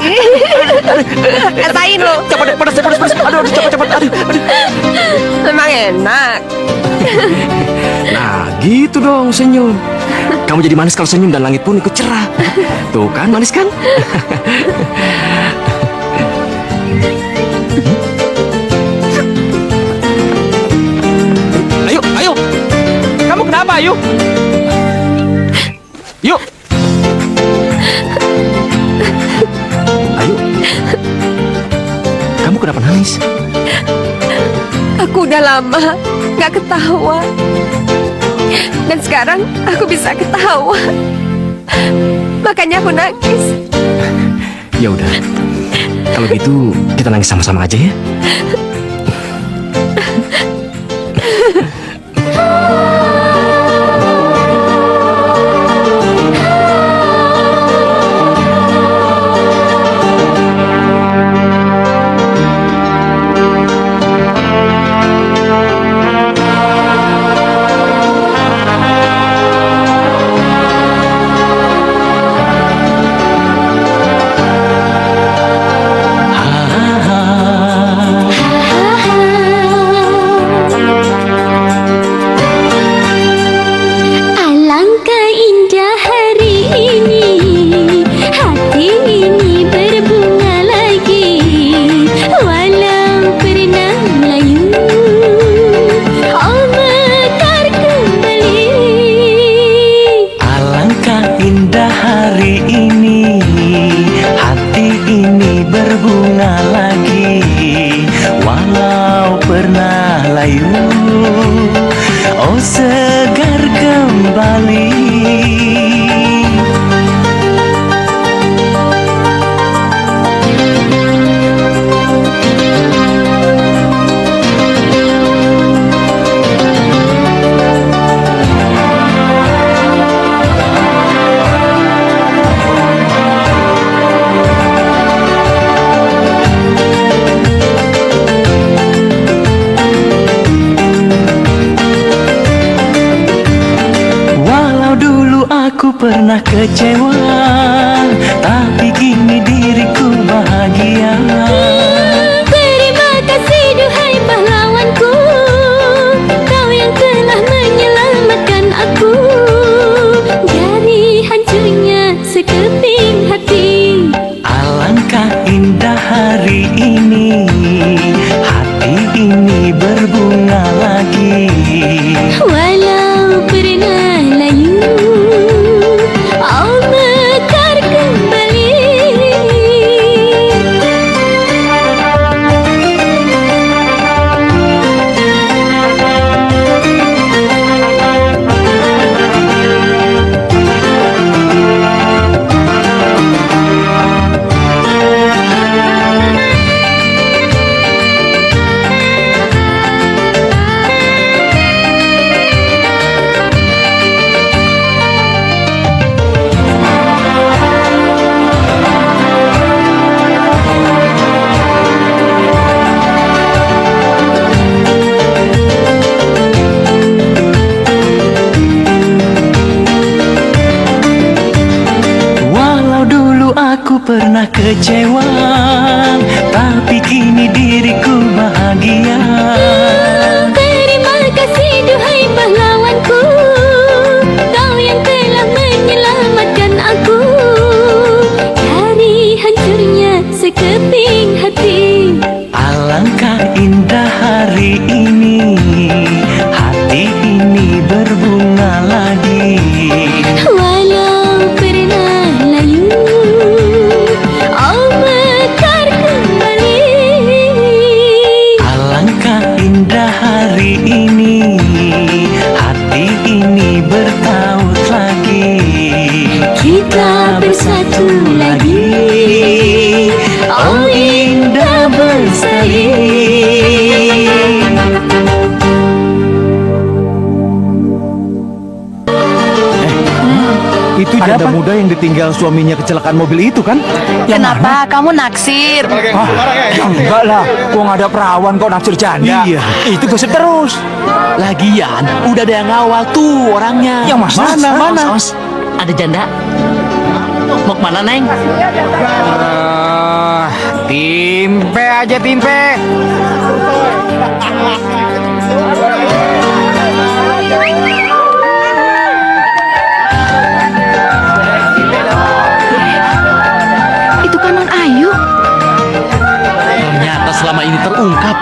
Rasain lo. Cepat deh, panas. Aduh, cepat. Aduh. Memang enak. Nah, gitu dong senyum. Kamu jadi manis kalau senyum dan langit pun ikut cerah. Tuh kan, manis kan? Ayo. Kamu kenapa, Ayu? Yuk. Ayu. Kamu kenapa nangis? Aku udah lama nggak ketawa. Dan sekarang aku bisa ketawa. Makanya aku nangis. Ya udah. Kalau gitu kita nangis sama-sama aja ya. Alangkah indah hari ini, hati ini berbunga lagi, walau pernah layu, oh mekar kembali. Alangkah indah hari ini, hati ini berbunga lagi, walau pernah layu, oh segar kembali. Aku pernah kecewa, tapi kini diriku bahagia. Terima kasih duhai pahlawanku, kau yang telah menyelamatkan aku dari hancurnya sekeping hati. Alangkah indah hari ini, lagi. Walau pernah layu, oh mekar kembali. Walau dulu aku pernah kecewa, tapi kini diriku bahagia. Terima kasih duhai pahlawanku, kau yang telah menyelamatkan aku dari hancurnya sekeping hati. Alangkah indah hari ini, hati ini berbunga lagi. Walau pernah layu, oh mekar kembali. Alangkah indah hari ini, hati ini bertaut lagi. Kita bersatu lagi, Oh indah berseri. Itu janda muda yang ditinggal suaminya kecelakaan mobil itu kan? Kenapa kamu naksir? Ya enggak lah, kok nggak ada perawan kok naksir janda. Iya. Itu gosip terus. Lagian udah ada yang ngawal tuh orangnya. Yang mana? Mas, ada janda. Mau kemana, Neng? Timpe aja timpe. Itu kan Non Ayu. Ternyata selama ini terungkap.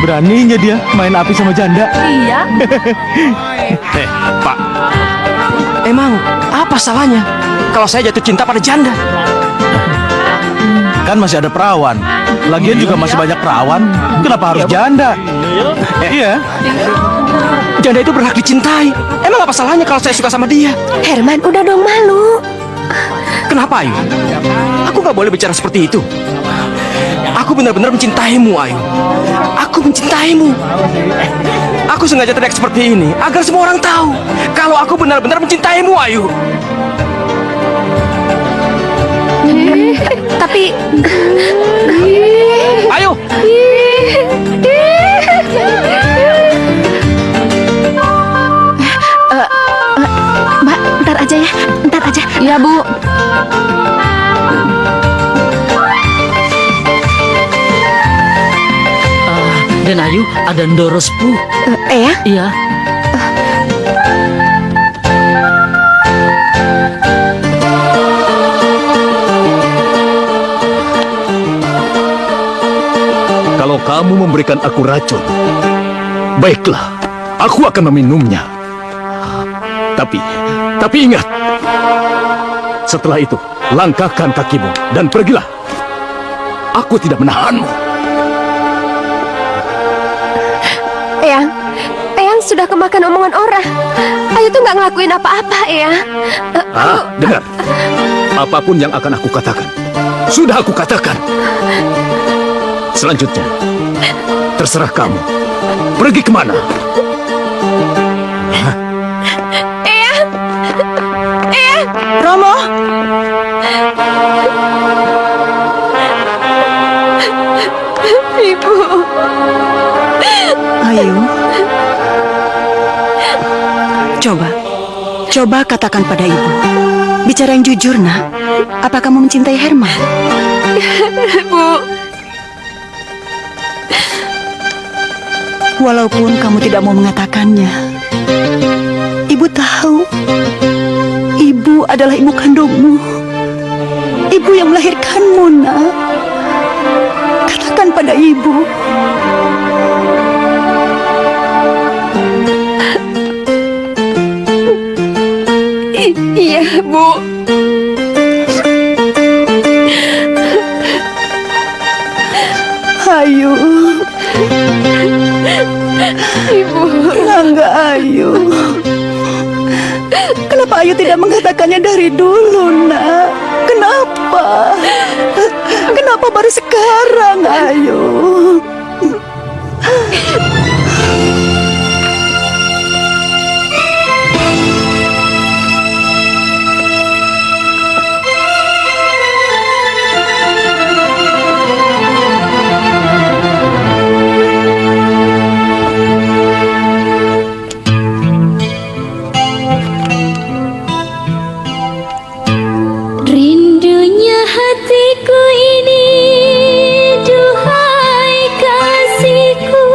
Beraninya dia main api sama janda. Iya. Pak. Emang apa salahnya kalau saya jatuh cinta pada janda? Kan masih ada perawan. Lagian juga masih banyak perawan. Kenapa harus janda? Iya. Janda itu berhak dicintai. Emang apa salahnya kalau saya suka sama dia? Herman, udah dong malu. Kenapa, Ayu? Aku gak boleh bicara seperti itu. Aku benar-benar mencintaimu, Ayu. Aku mencintaimu. Aku sengaja teriak seperti ini agar semua orang tahu kalau aku benar-benar mencintaimu, Ayu. Tapi Ayo. Mbak, ntar aja ya. Ntar aja. Iya, Bu. Dan Ayu ada ndoros Bu. Ya? Iya. Kalau kamu memberikan aku racun, baiklah, aku akan meminumnya. Tapi ingat, setelah itu langkahkan kakimu dan pergilah. Aku tidak menahanmu. Eyang sudah kemakan omongan orang. Ayu tuh nggak ngelakuin apa-apa, Eyang. Dengar, apapun yang akan aku katakan, sudah aku katakan. Selanjutnya, terserah kamu. Pergi kemana? Eyang! Romo! Ibu. Ayu. Coba katakan pada ibu. Bicara yang jujur, nak. Apa kamu mencintai Herman? Bu. Walaupun kamu tidak mau mengatakannya, ibu tahu. Ibu adalah ibu kandungmu. Ibu yang melahirkanmu, nak. Katakan pada ibu. Ibu. Ayu. Ibu. Rangga Ayu. Kenapa Ayu tidak mengatakannya dari dulu, Nak? Kenapa? Kenapa baru sekarang, Ayu? Rindunya hatiku ini, duhai kasihku.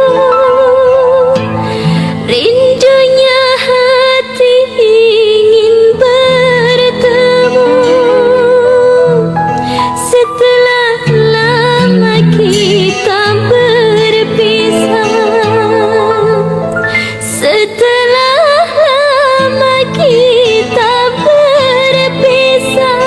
Rindunya hati ingin bertemu. Setelah lama kita berpisah, setelah lama kita berpisah.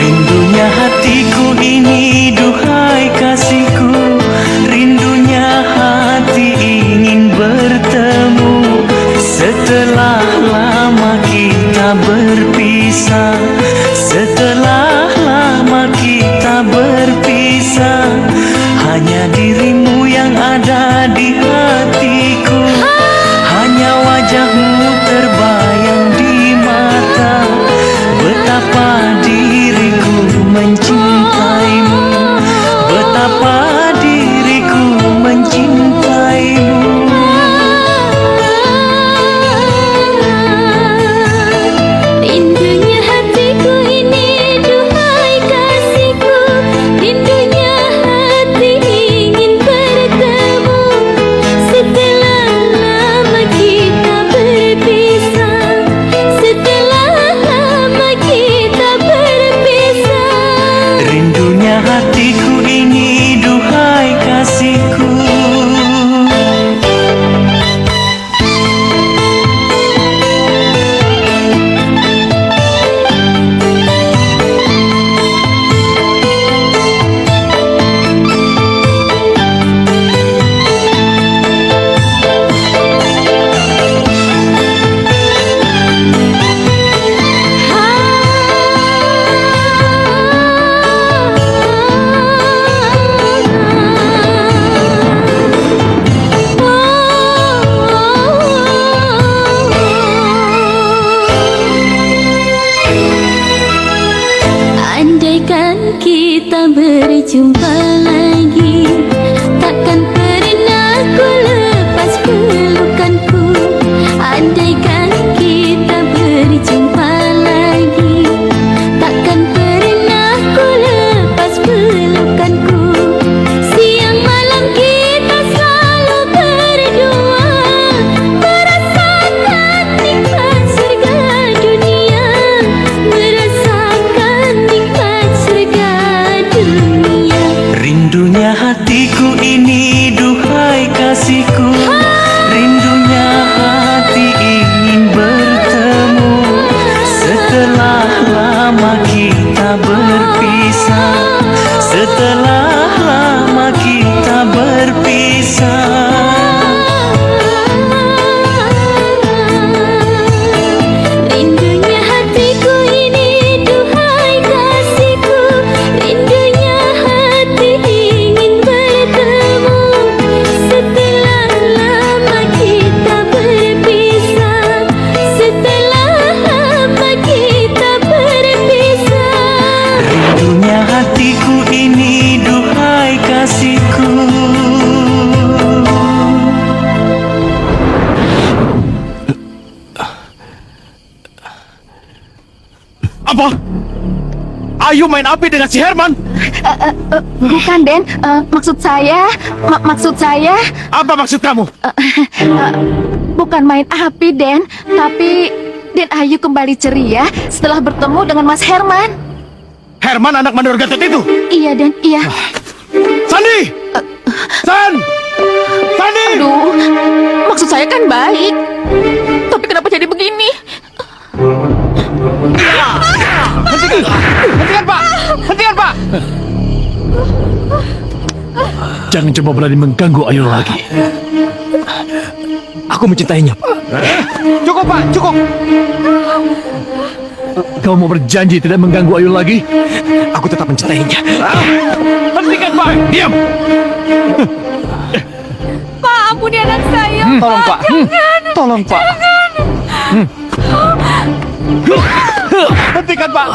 Rindunya hatiku ini, duhai kasihku. Rindunya hati ingin bertemu. Setelah lama kita berpisah, setelah lama kita berpisah, hanya dirimu yang ada di hatiku. Hanya wajahmu terbayang di mata. Betapa diriku mencintaimu, betapa diriku mencintaimu. Rindunya hatiku ini, duhai kasihku. Rindunya hati ingin bertemu. Setelah lama kita berpisah, setelah lama kita berpisah. Rindunya hatiku ini, duhai kasihku. Andaikan kita berjumpa lagi, takkan pernah ku lepas pelukanku. Andaikan kita berjumpa lagi, takkan pernah ku lepas pelukanku. Siang malam kita selalu berdua, merasakan nikmat surga dunia, merasakan nikmat surga dunia. Rindunya hatiku ini, duhai kasihku. Rindunya hati ingin bertemu. Setelah lama kita berpisah, setelah lama kita berpisah. Rindunya hatiku ini, duhai kasihku. Rindunya hati ingin bertemu. Setelah lama kita berpisah, setelah lama kita berpisah. Rindunya hatiku ini, duhai kasihku. Apa? Ayu main api dengan si Herman? Bukan, Den. Maksud saya... Apa maksud kamu? Bukan main api, Den. Tapi Dan Ayu kembali ceria setelah bertemu dengan Mas Herman. Herman anak mandor Gatot itu? Iya, Dan, iya. Sandi! San! Sandi! Aduh, maksud saya kan baik. Tapi kenapa jadi begini? Hentikan, Pak! Hentikan, Pak! Jangan coba berani mengganggu Ayu lagi. Aku mencintainya, Pak. Cukup, Pak, cukup. Kau mau berjanji tidak mengganggu Ayu lagi? Aku tetap mencintainya. Hentikan, Pak! Diam! Pak, ampuni anak saya. Tolong, Pak. Tolong, Pak. Hentikan, Pak!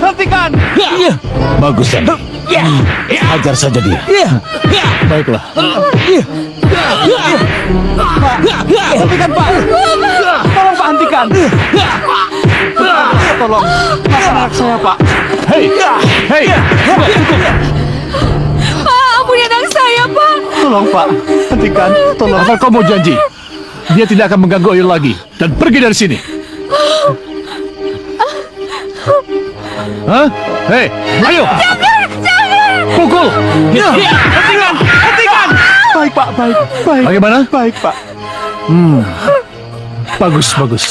Hentikan! Bagus, Sandi. Hajar saja dia. Baiklah. Hentikan, Pak! Tolong, Pak, hentikan! Tolong, lepaskan anak saya, Pak. Hei! Hei! Pak, ampuni anak saya, Pak. Tolong, Pak, hentikan. Tolong. Apa kau mau janji? Dia tidak akan mengganggu Ayu lagi. Dan pergi dari sini. Hah? Hei! Ayo! Jangan! Pukul! Hentikan! Hentikan! Baik, Pak, baik, baik. Bagaimana? Baik, Pak. Bagus, bagus.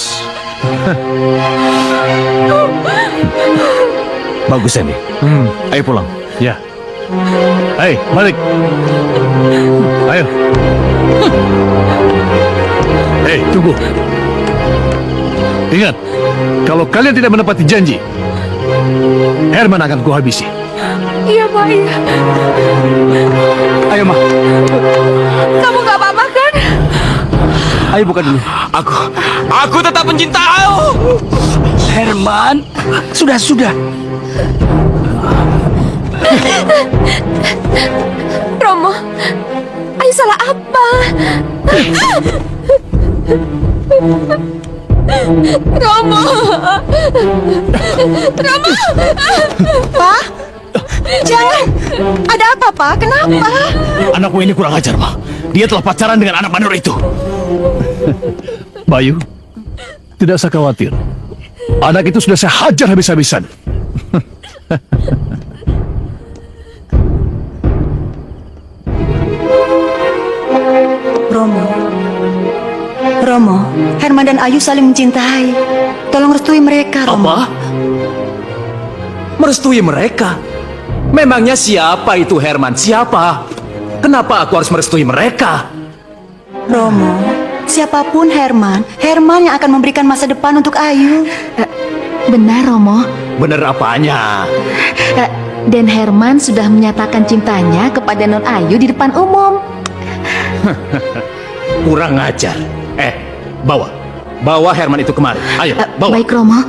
Bagus, Sandy. Ayo pulang. Ya. Hei, balik. Ayo. Hei, tunggu. Ingat, kalau kalian tidak menepati janji, Herman akan kuhabisi. Iya, Pak, iya. Ayo, Ma. Kamu gak apa-apa kan? Ayo buka dulu. Aku tetap mencintai. Herman, sudah. Romo, Ayu salah apa? Romo! Romo! Pak, jangan. Ada apa, Pak? Kenapa? Anakmu ini kurang ajar, Ma. Dia telah pacaran dengan anak mandor itu. Bayu, tidak usah khawatir. Anak itu sudah saya hajar habis-habisan. Romo, Herman dan Ayu saling mencintai. Tolong restui mereka, Romo. Apa? Merestui mereka? Memangnya siapa itu Herman? Siapa? Kenapa aku harus merestui mereka? Romo, siapapun Herman yang akan memberikan masa depan untuk Ayu. Benar, Romo. Bener apanya? Dan Herman sudah menyatakan cintanya kepada Non Ayu di depan umum. Kurang ajar. Bawa Herman itu kemari. Ayo, bawa. Baik, Romo.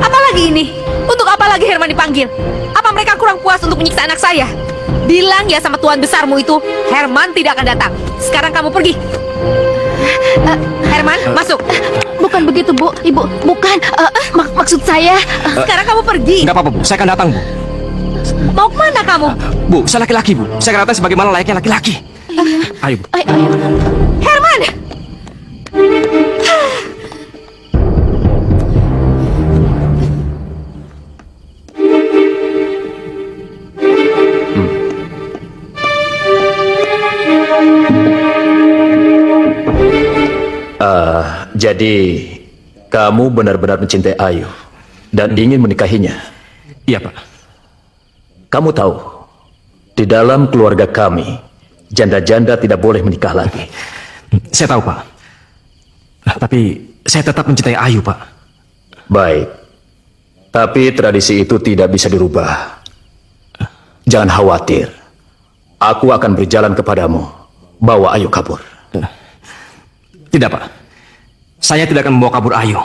Apalagi ini? Untuk apa lagi Herman dipanggil? Apa mereka kurang puas untuk menyiksa anak saya? Bilang ya sama tuan besarmu itu, Herman tidak akan datang. Sekarang kamu pergi. Herman, masuk. Bukan begitu, Bu. Ibu, bukan. Maksud saya... Sekarang kamu pergi. Enggak apa-apa, Bu. Saya akan datang, Bu. Mau kemana kamu? Bu, saya laki-laki, Bu. Saya akan datang sebagaimana layaknya laki-laki. Ayo, Bu. Herman! Jadi, kamu benar-benar mencintai Ayu dan ingin menikahinya? Iya, Pak. Kamu tahu, di dalam keluarga kami, janda-janda tidak boleh menikah lagi. Saya tahu, Pak. Tapi saya tetap mencintai Ayu, Pak. Baik. Tapi tradisi itu tidak bisa dirubah. Jangan khawatir. Aku akan berjalan kepadamu. Bawa Ayu kabur. Tidak, Pak. Saya tidak akan membawa kabur Ayu.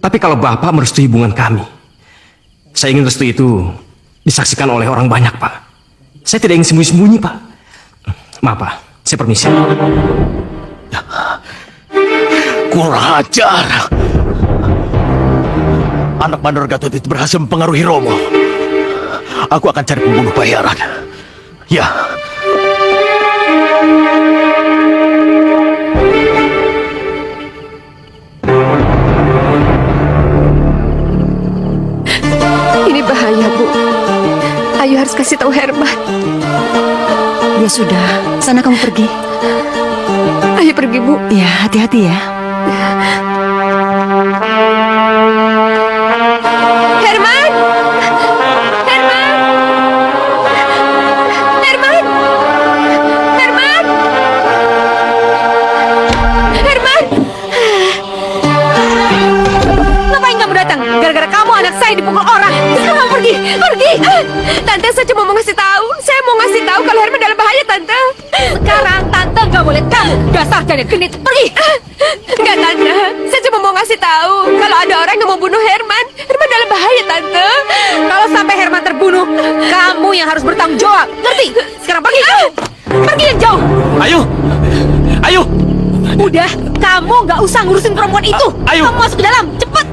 Tapi kalau Bapak merestui hubungan kami, saya ingin restu itu disaksikan oleh orang banyak, Pak. Saya tidak ingin sembunyi-sembunyi, Pak. Maaf, Pak. Saya permisi. Kurang ajar. anak mandor Gatot itu berhasil mempengaruhi Romo. Aku akan cari pembunuh bayaran. Ya. Ini bahaya, Bu. Ayu harus kasih tahu Herman. Ya sudah, sana kamu pergi. Ayo pergi, Bu. Ya, hati-hati ya. Herman! Herman! Herman! Herman! Herman! Ngapain kamu datang? Gara-gara kamu anak saya dipukul orang. Sekarang pergi, pergi. Tante, saya cuma mau ngasih tahu. Saya mau ngasih tahu kalau Herman dalam bahaya, Tante. Sekarang Tante nggak boleh tahu. Dasar janet genit, pergi. Enggak, Tante. Saya cuma mau ngasih tahu kalau ada orang yang mau bunuh Herman. Herman dalam bahaya, Tante. Kalau sampai Herman terbunuh, kamu yang harus bertanggung jawab. Ngerti? Sekarang pergi. Pergi yang jauh. Ayu! Ayu! Udah, kamu nggak usah ngurusin perempuan itu. Ayu. Kamu masuk ke dalam, cepet.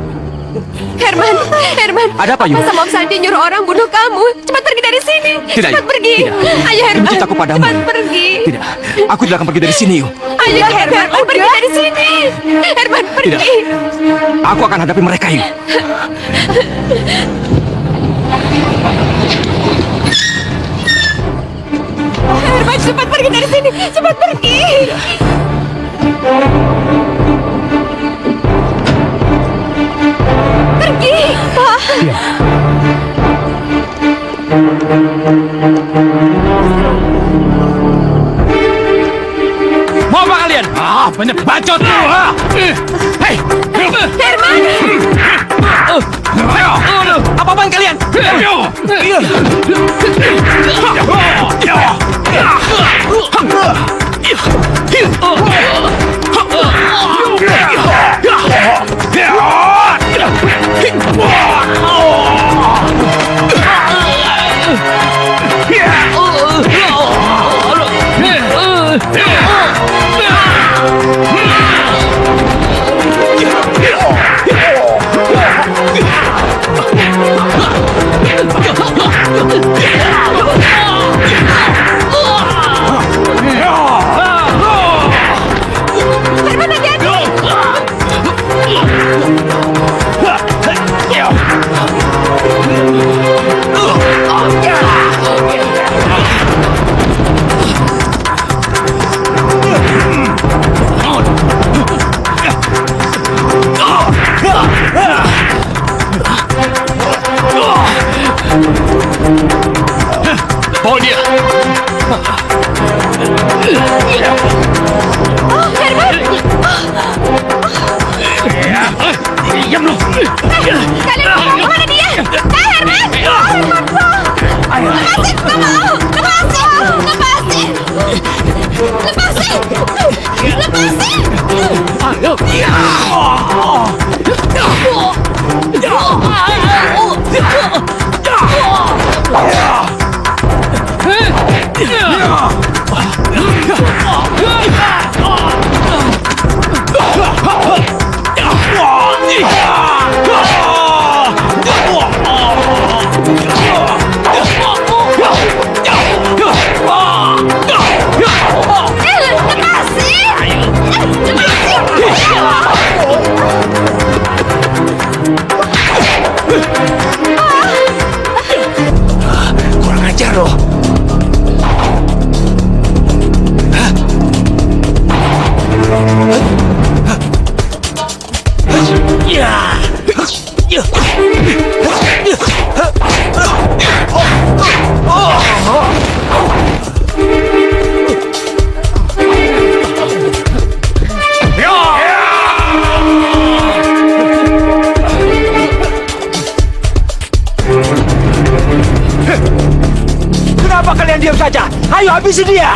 Herman, Herman. Ada apa, Ayu? Papa sama Om Sandi nyuruh orang bunuh kamu. Cepat pergi dari sini. Tidak, Cepat Ayu. pergi. Tidak. Ayo, Herman. Demi cintaku padamu, Cepat Ayu. pergi. Tidak, aku tidak akan pergi dari sini, Yu. Ayo, Herman, pergi dari sini. Herman, pergi. Tidak. Aku akan hadapi mereka, Yu. Herman, cepat pergi dari sini. Cepat pergi. Pergi, Pak. Mau apa kalian? Banyak bacot lu, Hei! Herman! Apa-apaan kalian? Bawa dia. Herman! Diam lu. Kalian mau kemana dia? Herman! Herman, lepasin! Gak mau! Lepasin! Lepasin! Lepasin! Kurang ajar loh. Kenapa kalian diam saja? Ayo habisi dia!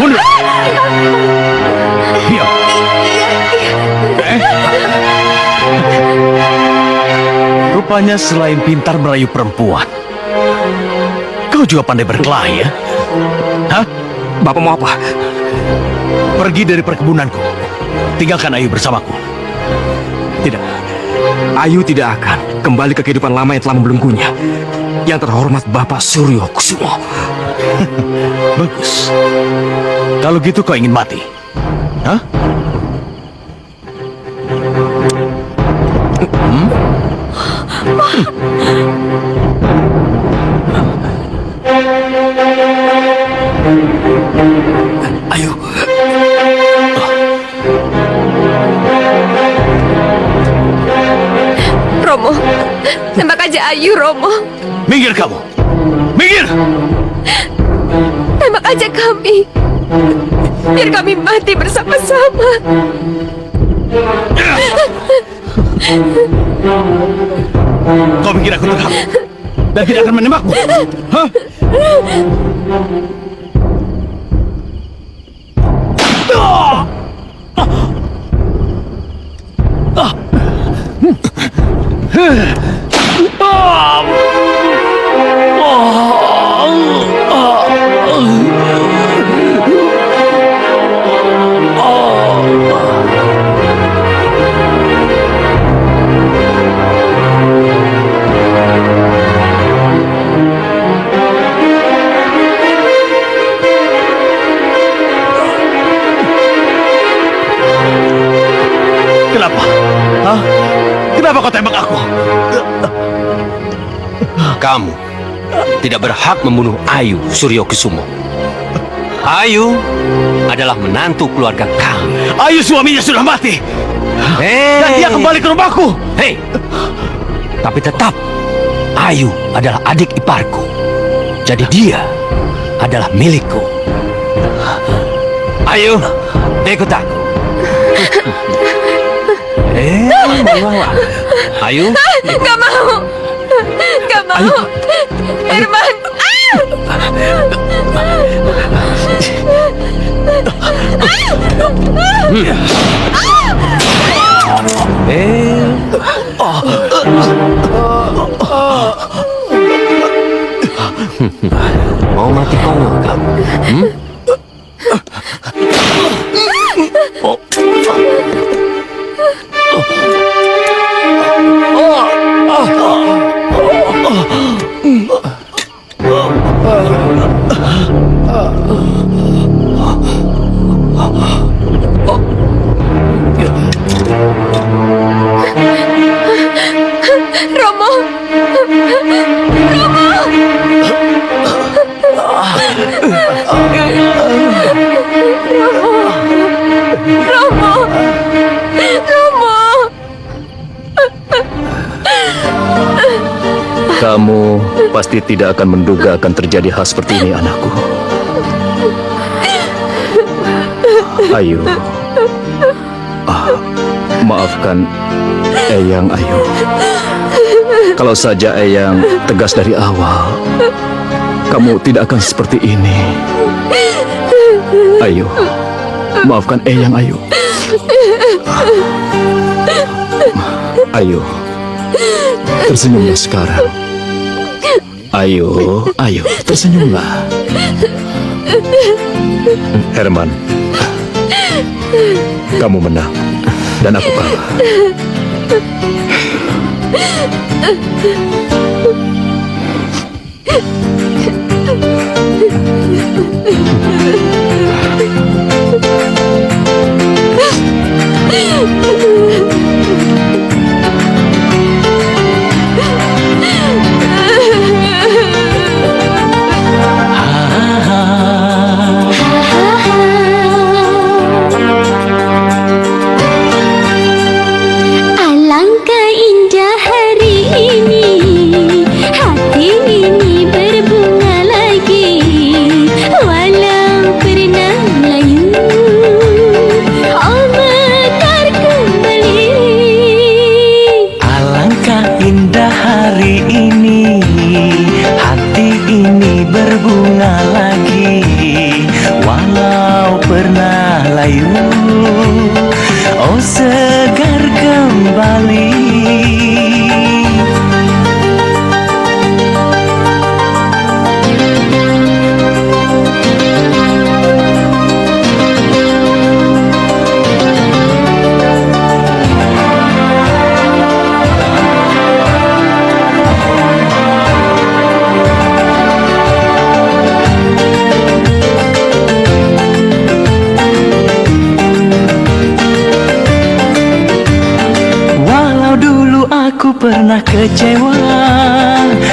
Mundur. Diam. Rupanya selain pintar merayu perempuan, kau juga pandai berkelahi ya? Hah? Bapak mau apa? Pergi dari perkebunanku. Tinggalkan Ayu bersamaku. Tidak. Ayu tidak akan kembali ke kehidupan lama yang telah membelenggunya. Yang terhormat Bapak Suryo Kusumo. Bagus. Kalau gitu kau ingin mati? Hah? Ayo. Romo, tembak aja Ayu, Romo. Minggir kamu. Minggir. Tembak aja kami. Biar kami mati bersama-sama. Kau pikir aku terham dan tidak akan menembakmu? Hah? Kenapa? Hah? Kenapa kau tembak aku? Kamu tidak berhak membunuh Ayu Suryo Kusumo. Ayu adalah menantu keluarga kami. Ayu suaminya sudah mati. Dan dia kembali ke rumahku. Hei, tapi tetap Ayu adalah adik iparku. Jadi dia adalah milikku. Ayu, ikut aku. Mau. Ayu, Gak mau. Gak mau. Herman. Mau mati konyol kamu? Romo. Kamu pasti tidak akan menduga akan terjadi hal seperti ini, anakku. Ayu. Maafkan Eyang Ayu. Kalau saja Eyang tegas dari awal, kamu tidak akan seperti ini. Ayu, maafkan Eyang Ayu. Ayu, tersenyumlah sekarang. Ayo, tersenyumlah. Herman, kamu menang dan aku kalah. Alangkah indah hari ini, hati ini berbunga. pernah layu. Oh segar kembali. Aku pernah kecewa,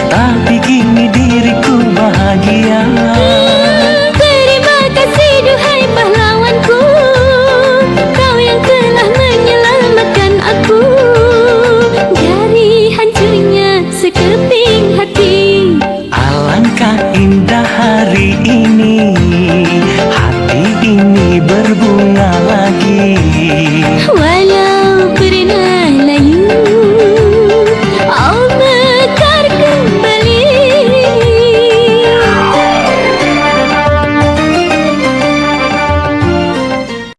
tapi kini diriku bahagia. Terima kasih duhai pahlawanku, kau yang telah menyelamatkan aku dari hancurnya sekeping hati. Alangkah indah hari ini, hati ini